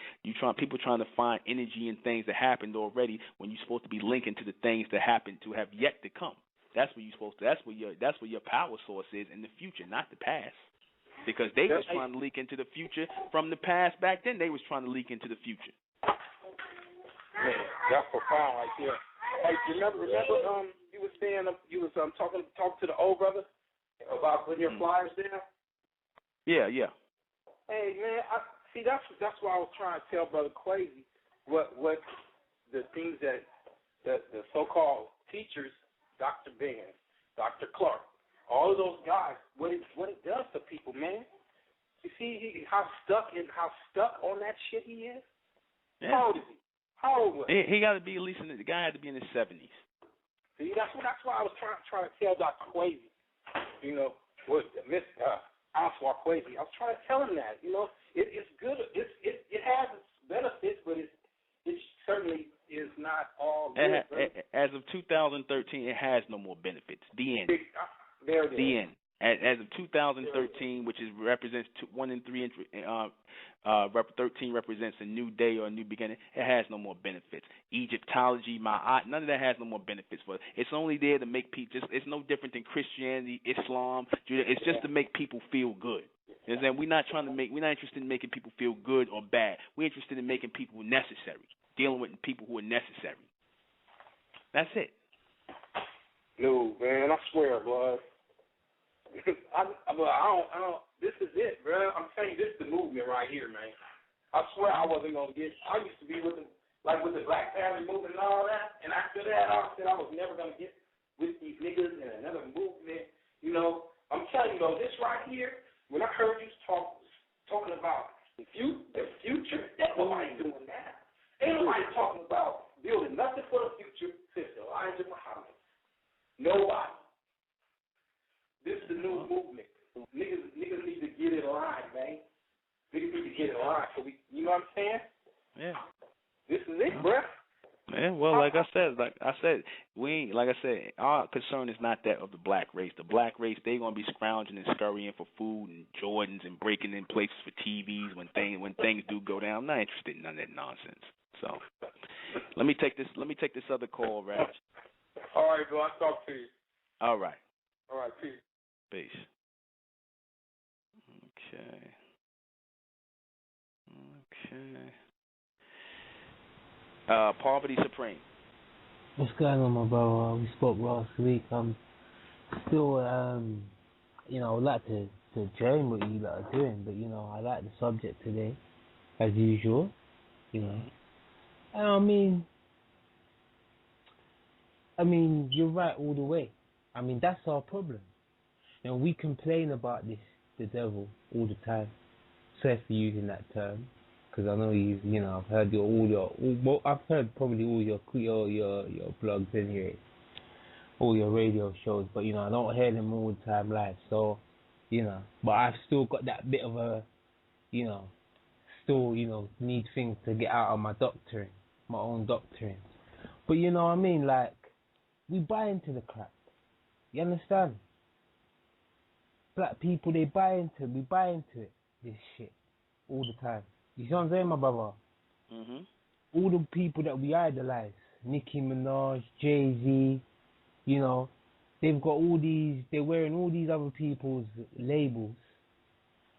people trying to find energy in things that happened already when you're supposed to be linking to the things that happened to have yet to come. That's what you're supposed to. That's where your power source is in the future, not the past. Because they was trying to leak into the future from the past back then. They was trying to leak into the future. Man, that's profound right there. Hey, remember you were saying you was talking to the old brother about putting your flyers there? Yeah. Hey man, that's why I was trying to tell Brother Quasi what the things that the so-called teachers, Dr. Ben, Dr. Clark, all of those guys, what it does to people, man. You see how stuck on that shit he is? Yeah. How old is he? How old was he? He got to be at least the guy had to be in his 70s. See, that's why I was trying to tell Dr. Quasi, what Miss Oswald Quasi. I was trying to tell him that, it's good. It has its benefits, but it certainly is not all good. As of 2013, it has no more benefits. The end. There it is. The end. As of 2013, which represents 1 and 3, 13 represents a new day or a new beginning. It has no more benefits. Egyptology, Ma'at, none of that has no more benefits. But it's only there to make people. It's no different than Christianity, Islam, Judah. It's just to make people feel good. And we're not interested in making people feel good or bad. We're interested in making people necessary, dealing with people who are necessary. That's it. No, man, I swear, boy. I don't. This is it, bro. I'm telling you, this is the movement right here, man. I swear I wasn't gonna get. I used to be with the Black Family movement and all that, and after that, I said I was never gonna get with these niggas and another movement. I'm telling you though, this right here. When I heard you talking about the future, ain't nobody doing that. Ain't nobody talking about building nothing for the future since Elijah Muhammad. Nobody. This is the new movement. Niggas need to get in line, man. Niggas need to get in line. So you know what I'm saying? Yeah. This is it, bruh. Man, well, like I said, our concern is not that of the black race. The black race, they're gonna be scrounging and scurrying for food and Jordans and breaking in places for TVs when things do go down. I'm not interested in none of that nonsense. So, let me take this other call, Raj. All right, bro. I'll talk to you. All right. All right, peace. Peace. Okay. Poverty Supreme. What's going on, my brother? We spoke last week. Still, I would like to to join what you lot are doing, but you know, I like the subject today, as usual. You know, and I mean, you're right all the way. I mean, that's our problem. You know, we complain about this, the devil, all the time. Sorry for using that term, because I know I've heard I've heard probably all your blogs anyway, all your radio shows, but you know, I don't hear them all the time live. So, you know, but I've still got that bit of a, you know, still, you know, need things to get out of my doctrine, my own doctrine. But you know what I mean, like, we buy into the crap. You understand? Black people, we buy into it, this shit, all the time. You see what I'm saying, my brother? All the people that we idolize, Nicki Minaj, Jay-Z, you know, they're wearing all these other people's labels,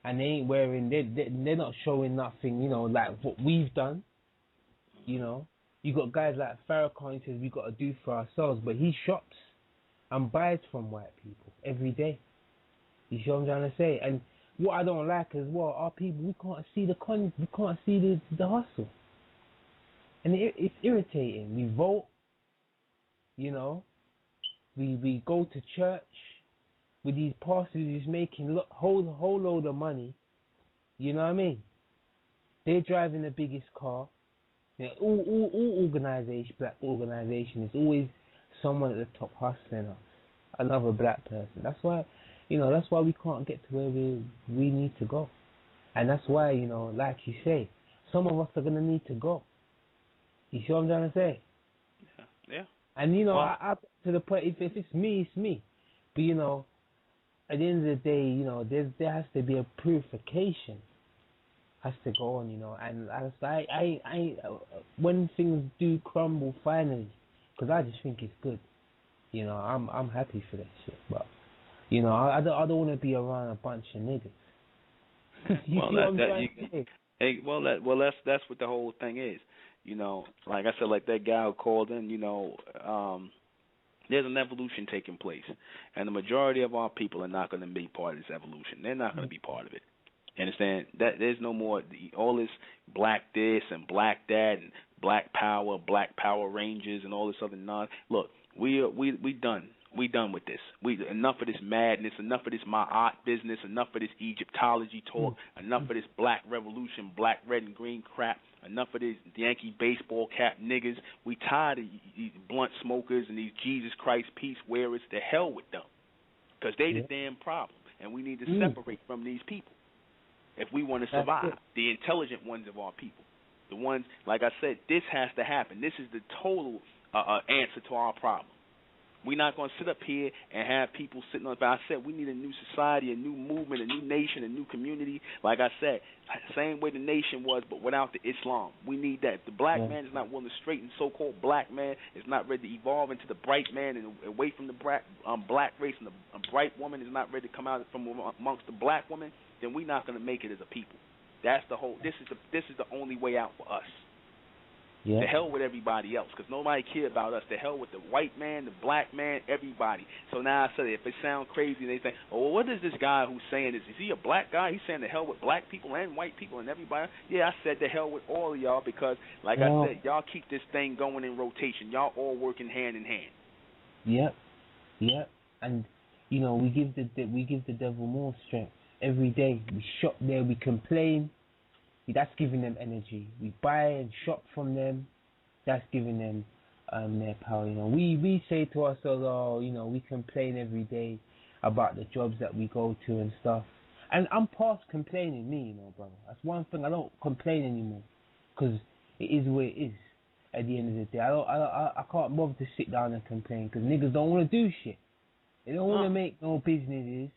and they ain't wearing, they're not showing nothing, you know, like what we've done, you know. You got guys like Farrakhan, he says we got to do for ourselves, but he shops and buys from white people every day. You see what I'm trying to say? And what I don't like as well, our people, we can't see we can't see the hustle. And it's irritating. We vote, you know, we go to church with these pastors who's making whole load of money. You know what I mean? They're driving the biggest car. You know, all black organization is always someone at the top hustling us, another black person. That's why we can't get to where we need to go. And that's why, you know, like you say, some of us are going to need to go. You see what I'm trying to say? Yeah. And, you know, I to the point, if it's me, it's me. But, you know, at the end of the day, you know, there has to be a purification. Has to go on, you know. And I when things do crumble finally, because I just think it's good. You know, I'm happy for that shit. But, you know, I don't want to be around a bunch of niggas. You see what I'm trying to say? Hey, that's what the whole thing is. You know, like I said, like that guy who called in, you know, there's an evolution taking place, and the majority of our people are not going to be part of this evolution. They're not going to be part of it. You understand? That there's no more all this black this and black that and black power rangers and all this other nonsense. Look, we done. We done with this. Enough of this madness. Enough of this Ma'at business. Enough of this Egyptology talk. Enough of this black revolution, black, red, and green crap. Enough of this Yankee baseball cap niggas. We tired of these blunt smokers and these Jesus Christ peace wearers. To hell with them, because they the damn problem, and we need to separate from these people if we want to survive. The intelligent ones of our people, the ones, like I said, this has to happen. This is the total answer to our problem. We're not going to sit up here and have people sitting on. But I said we need a new society, a new movement, a new nation, a new community. Like I said, same way the nation was, but without the Islam. We need that. If the black man is not willing to straighten, so-called black man is not ready to evolve into the bright man and away from the black race, and the bright woman is not ready to come out from amongst the black woman, then we're not going to make it as a people. That's the whole. This is the only way out for us. Yeah. The hell with everybody else, because nobody cares about us. The hell with the white man, the black man, everybody. So now I said, if it sounds crazy, they say, oh, well, what is this guy who's saying this? Is he a black guy? He's saying the hell with black people and white people and everybody. Yeah, I said the hell with all of y'all because, like I said, y'all keep this thing going in rotation. Y'all all working hand in hand. Yep. And, you know, we give the devil more strength. Every day we shop there, we complain. That's giving them energy. We buy and shop from them. That's giving them their power. You know, we say to ourselves, oh, you know, we complain every day about the jobs that we go to and stuff. And I'm past complaining, you know, brother. That's one thing. I don't complain anymore because it is what it is. At the end of the day, I can't bother to sit down and complain because niggas don't want to do shit. They don't want to make no businesses.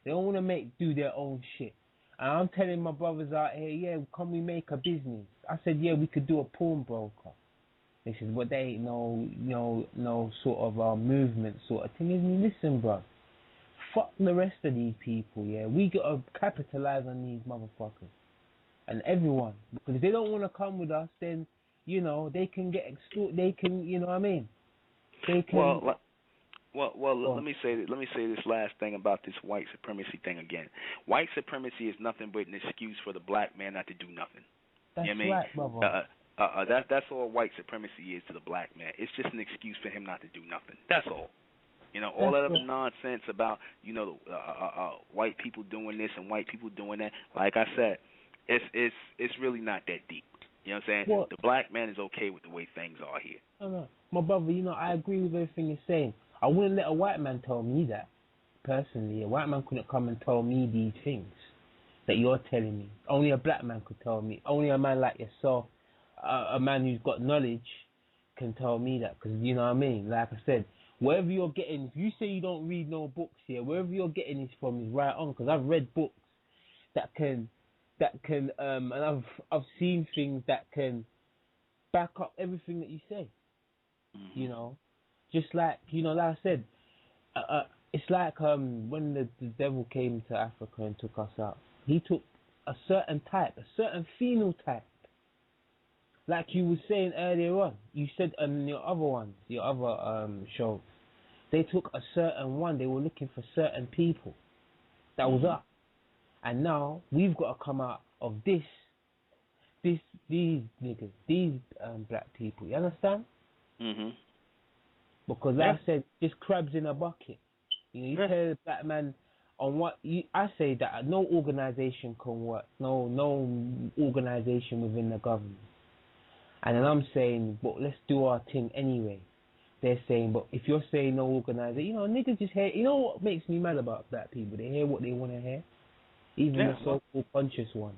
They don't want to do their own shit. And I'm telling my brothers out here, yeah, can we make a business? I said, yeah, we could do a pawnbroker. They said, but they ain't no sort of movement sort of thing. Listen, bro, fuck the rest of these people, yeah. We gotta capitalize on these motherfuckers and everyone, because if they don't want to come with us, then you know they can get extorted. They can, you know what I mean? They can. Well, Let me say this last thing about this white supremacy thing again. White supremacy is nothing but an excuse for the black man not to do nothing. That's you know what right, brother. That's all white supremacy is to the black man. It's just an excuse for him not to do nothing. That's all. All that other nonsense about white people doing this and white people doing that. Like I said, it's really not that deep. You know what I'm saying? What? The black man is okay with the way things are here. No, my brother. I agree with everything you're saying. I wouldn't let a white man tell me that. Personally, a white man couldn't come and tell me these things that you're telling me. Only a black man could tell me. Only a man like yourself, a man who's got knowledge, can tell me that. Because you know what I mean. Like I said, wherever you're getting, if you say you don't read no books here, wherever you're getting this from is right on. Because I've read books that can, and I've seen things that can back up everything that you say. Mm-hmm. Just like like I said, it's like when the devil came to Africa and took us out. He took a certain type, a certain phenotype. Like you were saying earlier on, you said on your other shows, they took a certain one. They were looking for certain people. That was us. And now we've got to come out of these niggas, these black people. You understand? Mhm. Because like I said, just crabs in a bucket. You tell the black man on what I say that no organization can work. No organization within the government. And then I'm saying, but let's do our thing anyway. They're saying, but if you're saying no organization, niggas just hear. You know what makes me mad about black people? They hear what they want to hear. Even the so-called conscious ones.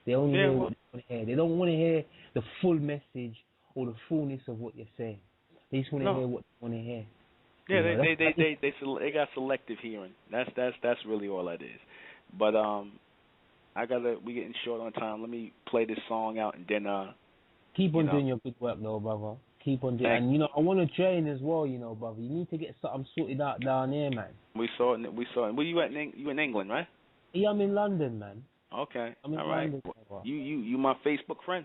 They only hear what they want to hear. They don't want to hear the full message or the fullness of what you're saying. They just want to hear what they want to hear. Yeah, they got selective hearing. That's really all that is. But we getting short on time. Let me play this song out and then keep on doing your good work though, brother. Keep on doing, and I want to train as well, brother. You need to get something sorted out down here, man. We saw it. Where you at? You in England, right? Yeah, I'm in London, man. Okay. I'm in London. Well, you my Facebook friend?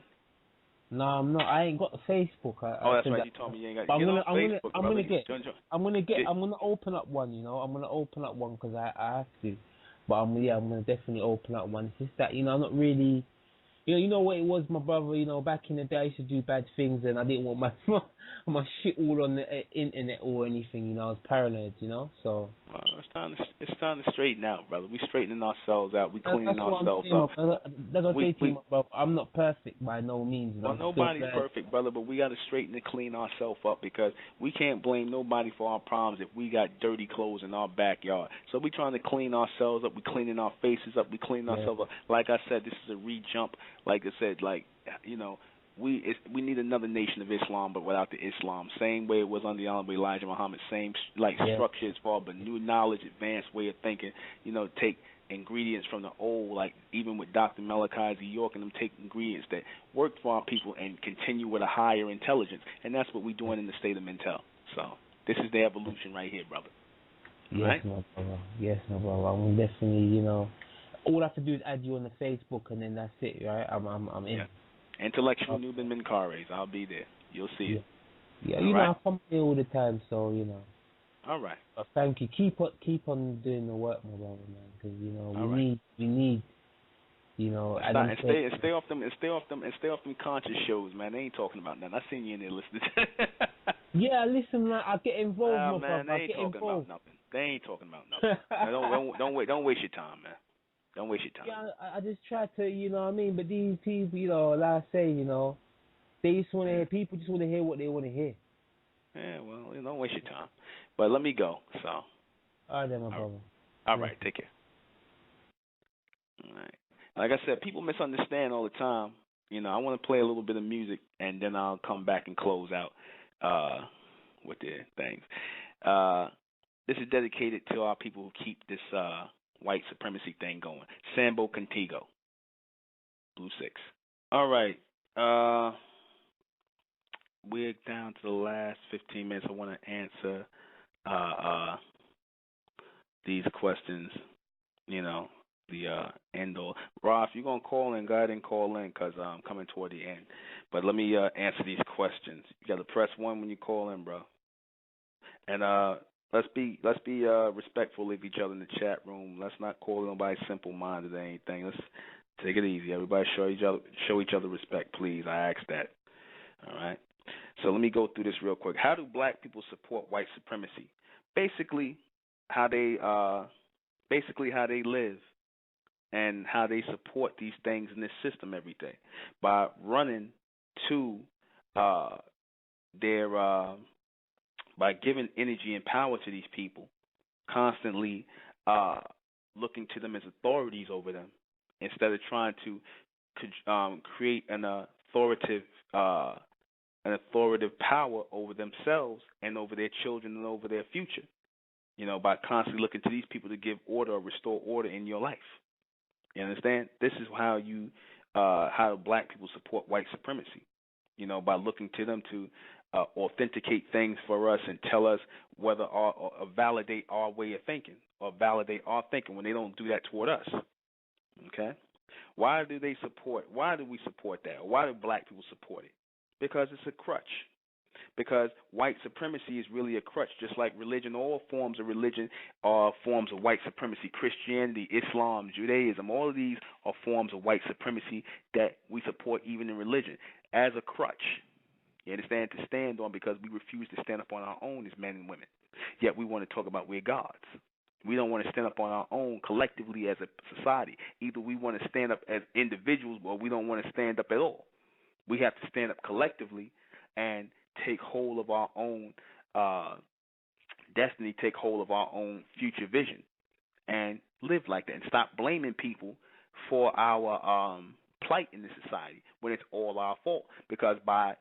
No, I'm not. I ain't got the Facebook. That's right. You told me you ain't got. I'm gonna Facebook. I'm gonna open up one. I'm gonna open up one because I have to. But I'm gonna definitely open up one. It's just that I'm not really. You know what it was, my brother. Back in the day, I used to do bad things, and I didn't want my shit all on the internet or anything. I was paranoid. So. Well, it's time to straighten out, brother. We straightening ourselves out. We cleaning ourselves up. That's what my brother. I'm not perfect by no means. Well, nobody's perfect, brother, but we got to straighten and clean ourselves up because we can't blame nobody for our problems if we got dirty clothes in our backyard. So we trying to clean ourselves up. We cleaning our faces up. We cleaning ourselves up. Like I said, this is a re-jump. Like I said, we need another nation of Islam, but without the Islam. Same way it was under the Honorable Elijah Muhammad. Same structure as far, but new knowledge, advanced way of thinking. Take ingredients from the old, like even with Dr. Malachi Z. York and them, take ingredients that worked for our people and continue with a higher intelligence. And that's what we're doing in the state of Mentel. So this is the evolution right here, brother. Yes, right? my brother. Yes, my brother. I'm definitely, all I have to do is add you on the Facebook, and then that's it, right? I'm in. Yeah. Intellectual Nuben Menkares. I'll be there. You'll see it. Yeah, I come here all the time, so All right. But thank you. Keep on doing the work, my brother, man. Because we need. And stay off them conscious shows, man. They ain't talking about nothing. I seen you in there listening. Yeah, listen, man. I get involved, my man, brother. they ain't talking about nothing. They ain't talking about nothing. Don't waste your time, man. Don't waste your time. Yeah, I just try to, what I mean. But these people, like I say, they just want to hear. People just want to hear what they want to hear. Yeah, well, don't waste your time. But let me go. So. All right, then, my brother. All right, take care. All right. Like I said, people misunderstand all the time. I want to play a little bit of music, and then I'll come back and close out with their things. This is dedicated to our people who keep this white supremacy thing going. Sambo Contigo, Blue 6. All right. We're down to the last 15 minutes. I want to answer these questions, the end all. Rob, if you're going to call in, go ahead and call in because I'm coming toward the end. But let me answer these questions. You got to press 1 when you call in, bro. And let's be respectful of each other in the chat room. Let's not call nobody simple minded or anything. Let's take it easy. Everybody show each other respect, please. I ask that. All right. So let me go through this real quick. How do black people support white supremacy? Basically, how they live and how they support these things in this system every day by running to their by giving energy and power to these people, constantly looking to them as authorities over them instead of trying to create an authoritative power over themselves and over their children and over their future. By constantly looking to these people to give order or restore order in your life. You understand? This is how black people support white supremacy. By looking to them to authenticate things for us and tell us whether or validate our way of thinking or validate our thinking when they don't do that toward us. Okay? Why do we support that? Why do black people support it? Because it's a crutch. Because white supremacy is really a crutch, just like religion. All forms of religion are forms of white supremacy. Christianity, Islam, Judaism, all of these are forms of white supremacy that we support even in religion as a crutch. You understand? To stand on, because we refuse to stand up on our own as men and women. Yet we want to talk about we're gods. We don't want to stand up on our own collectively as a society. Either we want to stand up as individuals or we don't want to stand up at all. We have to stand up collectively and take hold of our own destiny, take hold of our own future vision, and live like that, and stop blaming people for our plight in this society when it's all our fault. Because by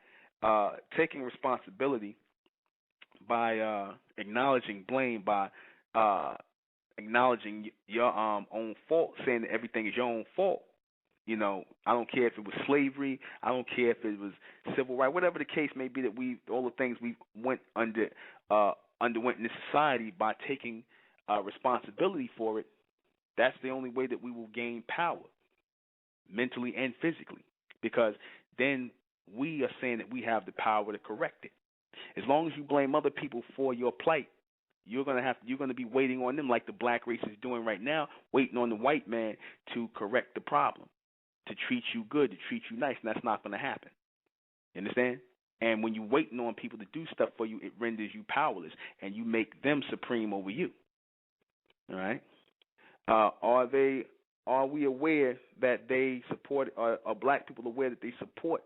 taking responsibility, by acknowledging blame, by acknowledging your own fault, saying that everything is your own fault, I don't care if it was slavery, I don't care if it was civil rights, whatever the case may be, that all the things we underwent in this society, by taking responsibility for it, that's the only way that we will gain power, mentally and physically, because then we are saying that we have the power to correct it. As long as you blame other people for your plight, you're gonna be waiting on them, like the black race is doing right now, waiting on the white man to correct the problem, to treat you good, to treat you nice, and that's not going to happen. You understand? And when you're waiting on people to do stuff for you, it renders you powerless, and you make them supreme over you. All right? Are we aware that they support? Are black people aware that they support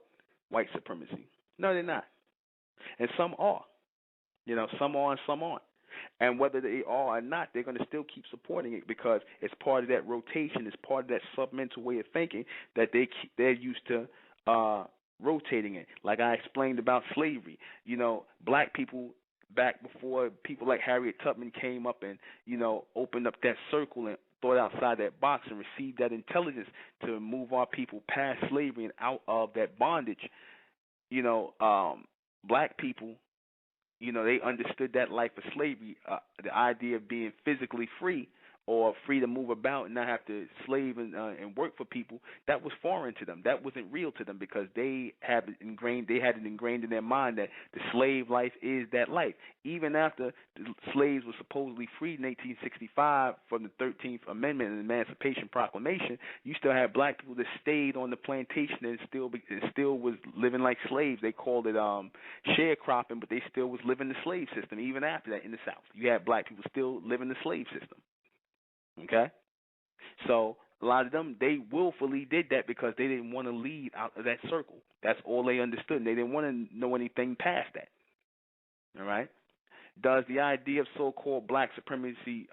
white supremacy? No, they're not. And some are. Some are and some aren't. And whether they are or not, they're going to still keep supporting it, because it's part of that rotation, it's part of that submental way of thinking that they're used to rotating in. Like I explained about slavery, black people back before people like Harriet Tubman came up and opened up that circle and thought outside that box and received that intelligence to move our people past slavery and out of that bondage. Black people, they understood that life of slavery, the idea of being physically free or free to move about and not have to slave and work for people. That was foreign to them. That wasn't real to them, because they had it ingrained in their mind that the slave life is that life. Even after the slaves were supposedly freed in 1865 from the 13th Amendment and Emancipation Proclamation, you still had black people that stayed on the plantation and still was living like slaves. They called it sharecropping, but they still was living the slave system even after that in the South. You had black people still living the slave system. Okay? So a lot of them, they willfully did that because they didn't want to leave out of that circle. That's all they understood. They didn't want to know anything past that. All right? Does the idea of so-called black supremacy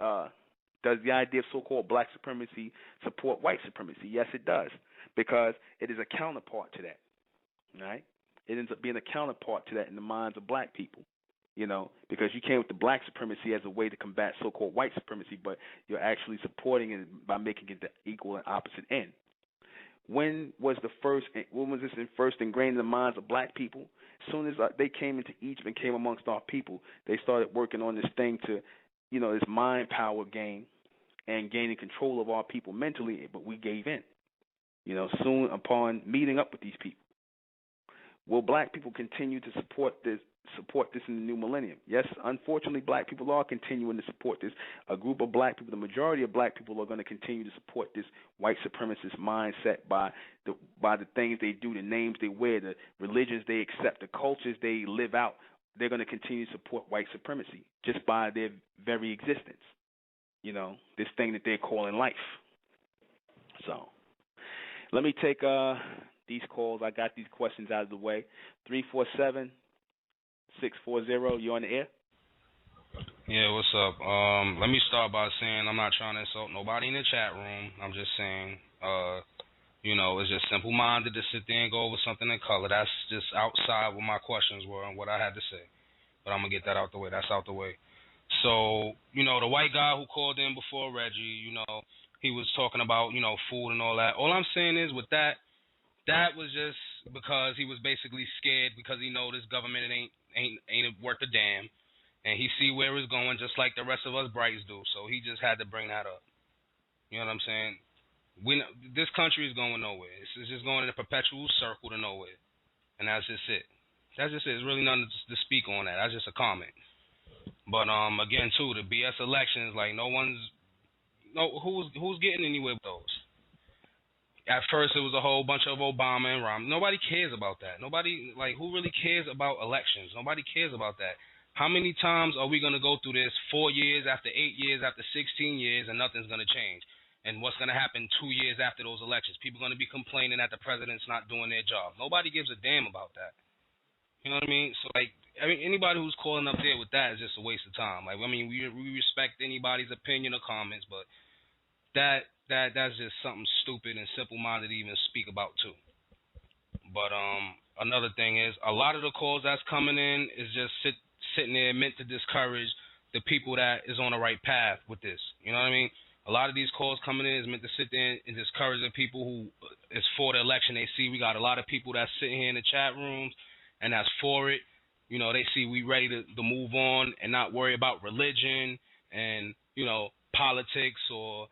support white supremacy? Yes, it does, because it is a counterpart to that. All right? It ends up being a counterpart to that in the minds of black people. Because you came with the black supremacy as a way to combat so-called white supremacy, but you're actually supporting it by making it the equal and opposite end. When was this first ingrained in the minds of black people? As soon as they came into Egypt and came amongst our people, they started working on this thing to, this mind power game and gaining control of our people mentally, but we gave in, soon upon meeting up with these people. will black people continue to support this in the new millennium? Yes, unfortunately, black people are continuing to support this. A group of black people, the majority of black people, are going to continue to support this white supremacist mindset by the things they do, the names they wear, the religions they accept, the cultures they live out. They're going to continue to support white supremacy just by their very existence. You know, this thing that they're calling life. So, let me take these calls. I got these questions out of the way. 347-640, you on the air? Yeah, what's up? Let me start by saying I'm not trying to insult nobody in the chat room. I'm just saying, it's just simple-minded to sit there and go over something in color. That's just outside what my questions were and what I had to say. But I'm going to get that out the way. That's out the way. So, the white guy who called in before Reggie, he was talking about, food and all that. All I'm saying is with that was just because he was basically scared because he know this government ain't worth a damn. And he see where it's going just like the rest of us brights do. So he just had to bring that up. You know what I'm saying? This country is going nowhere. It's just going in a perpetual circle to nowhere. And that's just it. That's just it. There's really nothing to speak on that. That's just a comment. But again too, the BS elections, like who's getting anywhere with those? At first it was a whole bunch of Obama and Romney. Nobody cares about that. Nobody, who really cares about elections? Nobody cares about that. How many times are we going to go through this 4 years, after 8 years, after 16 years, and nothing's going to change? And what's going to happen 2 years after those elections? People are going to be complaining that the president's not doing their job. Nobody gives a damn about that. You know what I mean? So, anybody who's calling up there with that is just a waste of time. We respect anybody's opinion or comments, but that's just something stupid and simple-minded to even speak about, too. But another thing is, a lot of the calls that's coming in is just sitting there meant to discourage the people that is on the right path with this. You know what I mean? A lot of these calls coming in is meant to sit there and discourage the people who is for the election. They see we got a lot of people that's sitting here in the chat rooms and that's for it. They see we ready to move on and not worry about religion and, politics or,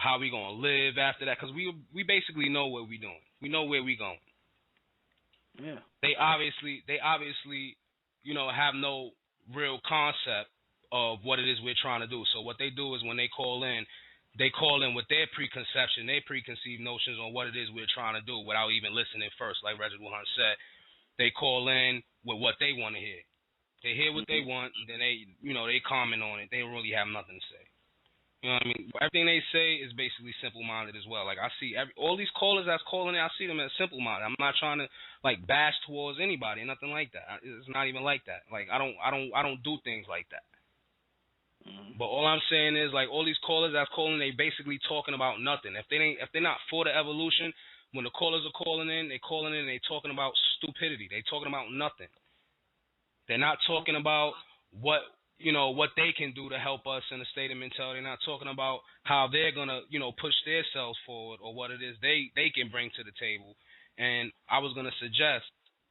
how we going to live after that. Because we basically know what we doing. We know where we going. Yeah. They obviously, have no real concept of what it is we're trying to do. So what they do is when they call in with their preconception, their preconceived notions on what it is we're trying to do without even listening first. Like Reginald Hunt said, they call in with what they want to hear. They hear what they want, and then they comment on it. They don't really have nothing to say. You know what I mean? Everything they say is basically simple-minded as well. Like I see all these callers that's calling in, I see them as simple-minded. I'm not trying to bash towards anybody, nothing like that. It's not even like that. I don't do things like that. Mm-hmm. But all I'm saying is all these callers that's calling, they basically talking about nothing. If they're not for the evolution, when the callers are calling in, they talking about stupidity. They talking about nothing. They're not talking about what they can do to help us in the state of mentality. They're not talking about how they're going to, push themselves forward or what it is they can bring to the table. And I was going to suggest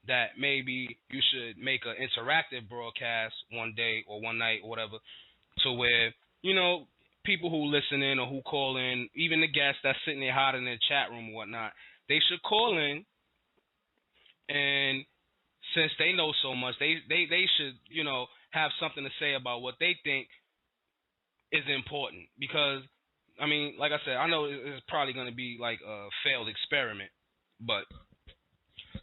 that maybe you should make an interactive broadcast one day or one night or whatever to where, people who listen in or who call in, even the guests that's sitting there hiding in the chat room or whatnot, they should call in, and since they know so much, they should, have something to say about what they think is important. Because, like I said, I know it's probably going to be like a failed experiment, but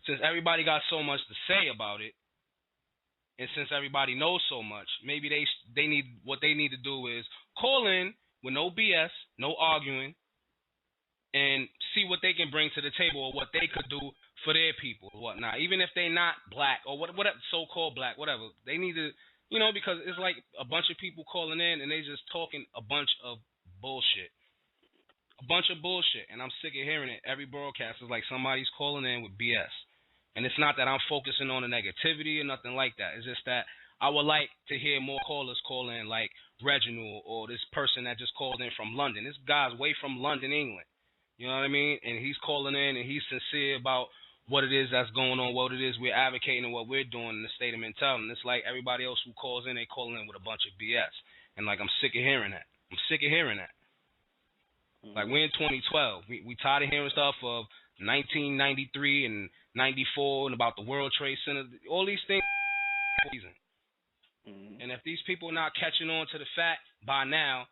since everybody got so much to say about it, and since everybody knows so much, maybe they need to do is call in with no BS, no arguing, and see what they can bring to the table or what they could do for their people or whatnot. Even if they're not black or whatever, so-called black, whatever. They need to, because it's like a bunch of people calling in and they just talking a bunch of bullshit. A bunch of bullshit. And I'm sick of hearing it. Every broadcast is like somebody's calling in with BS. And it's not that I'm focusing on the negativity or nothing like that. It's just that I would like to hear more callers call in, like Reginald or this person that just called in from London. This guy's way from London, England. You know what I mean? And he's calling in and he's sincere about what it is that's going on, what it is we're advocating, and what we're doing in the state of mentality. And it's like everybody else who calls in, they calling in with a bunch of BS. And I'm sick of hearing that. Mm-hmm. We're in 2012. We tired of hearing stuff of 1993 and '94 and about the World Trade Center. All these things. And if these people are not catching on to the fact by now,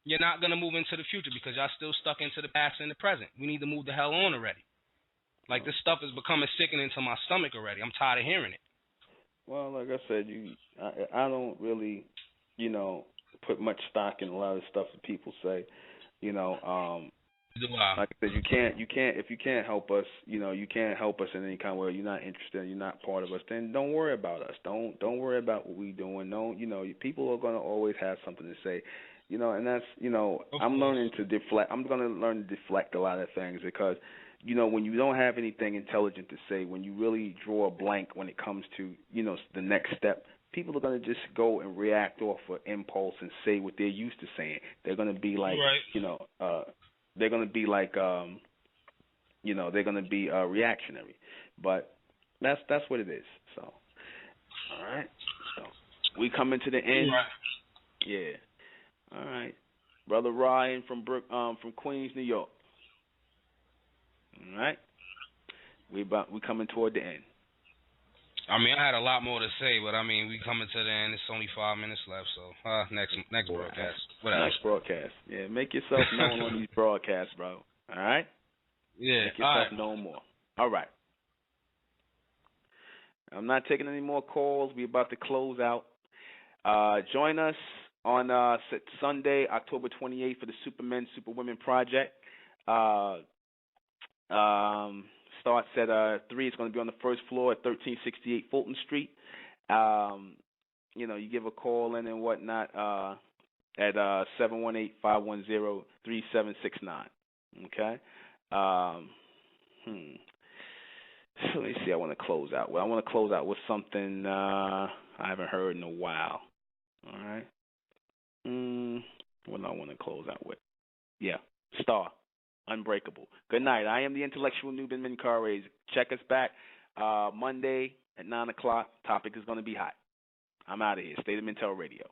you're not going to move into the future because y'all still stuck into the past and the present. We need to move the hell on already. Like, this stuff is becoming sickening to my stomach already. I'm tired of hearing it. Well, like I said, I don't really, put much stock in a lot of stuff that people say. Like I said, if you can't help us, you can't help us in any kind of way. You're not interested, you're not part of us. Then don't worry about us. Don't worry about what we doing. People are gonna always have something to say, and that's, I'm learning to deflect. I'm gonna learn to deflect a lot of things because, when you don't have anything intelligent to say, when you really draw a blank when it comes to, the next step, people are going to just go and react off of impulse and say what they're used to saying. They're going to be like, they're going to be like, they're going to be reactionary. But that's what it is. So, all right. So we coming to the end. Right. Yeah. All right. Brother Ryan from Queens, New York. All right. We coming toward the end. I mean, I had a lot more to say, but I mean, we coming to the end. It's only 5 minutes left, so next broadcast. Whatever. Next broadcast. Yeah, make yourself known on these broadcasts, bro. All right. Yeah. Make yourself known more. All right. I'm not taking any more calls. We're about to close out. Join us on Sunday, October 28th for the Supermen, Superwomen Project. Starts at 3. It's going to be on the first floor at 1368 Fulton Street. You give a call in and whatnot at 718-510-3769. Okay. So let me see. I want to close out. Well, I want to close out with something I haven't heard in a while. All right. What do I want to close out with? Yeah, Star. Unbreakable. Good night. I am the intellectual Nuben Menkarayzz. Check us back Monday at 9 o'clock. Topic is going to be hot. I'm out of here. State of Mental Radio.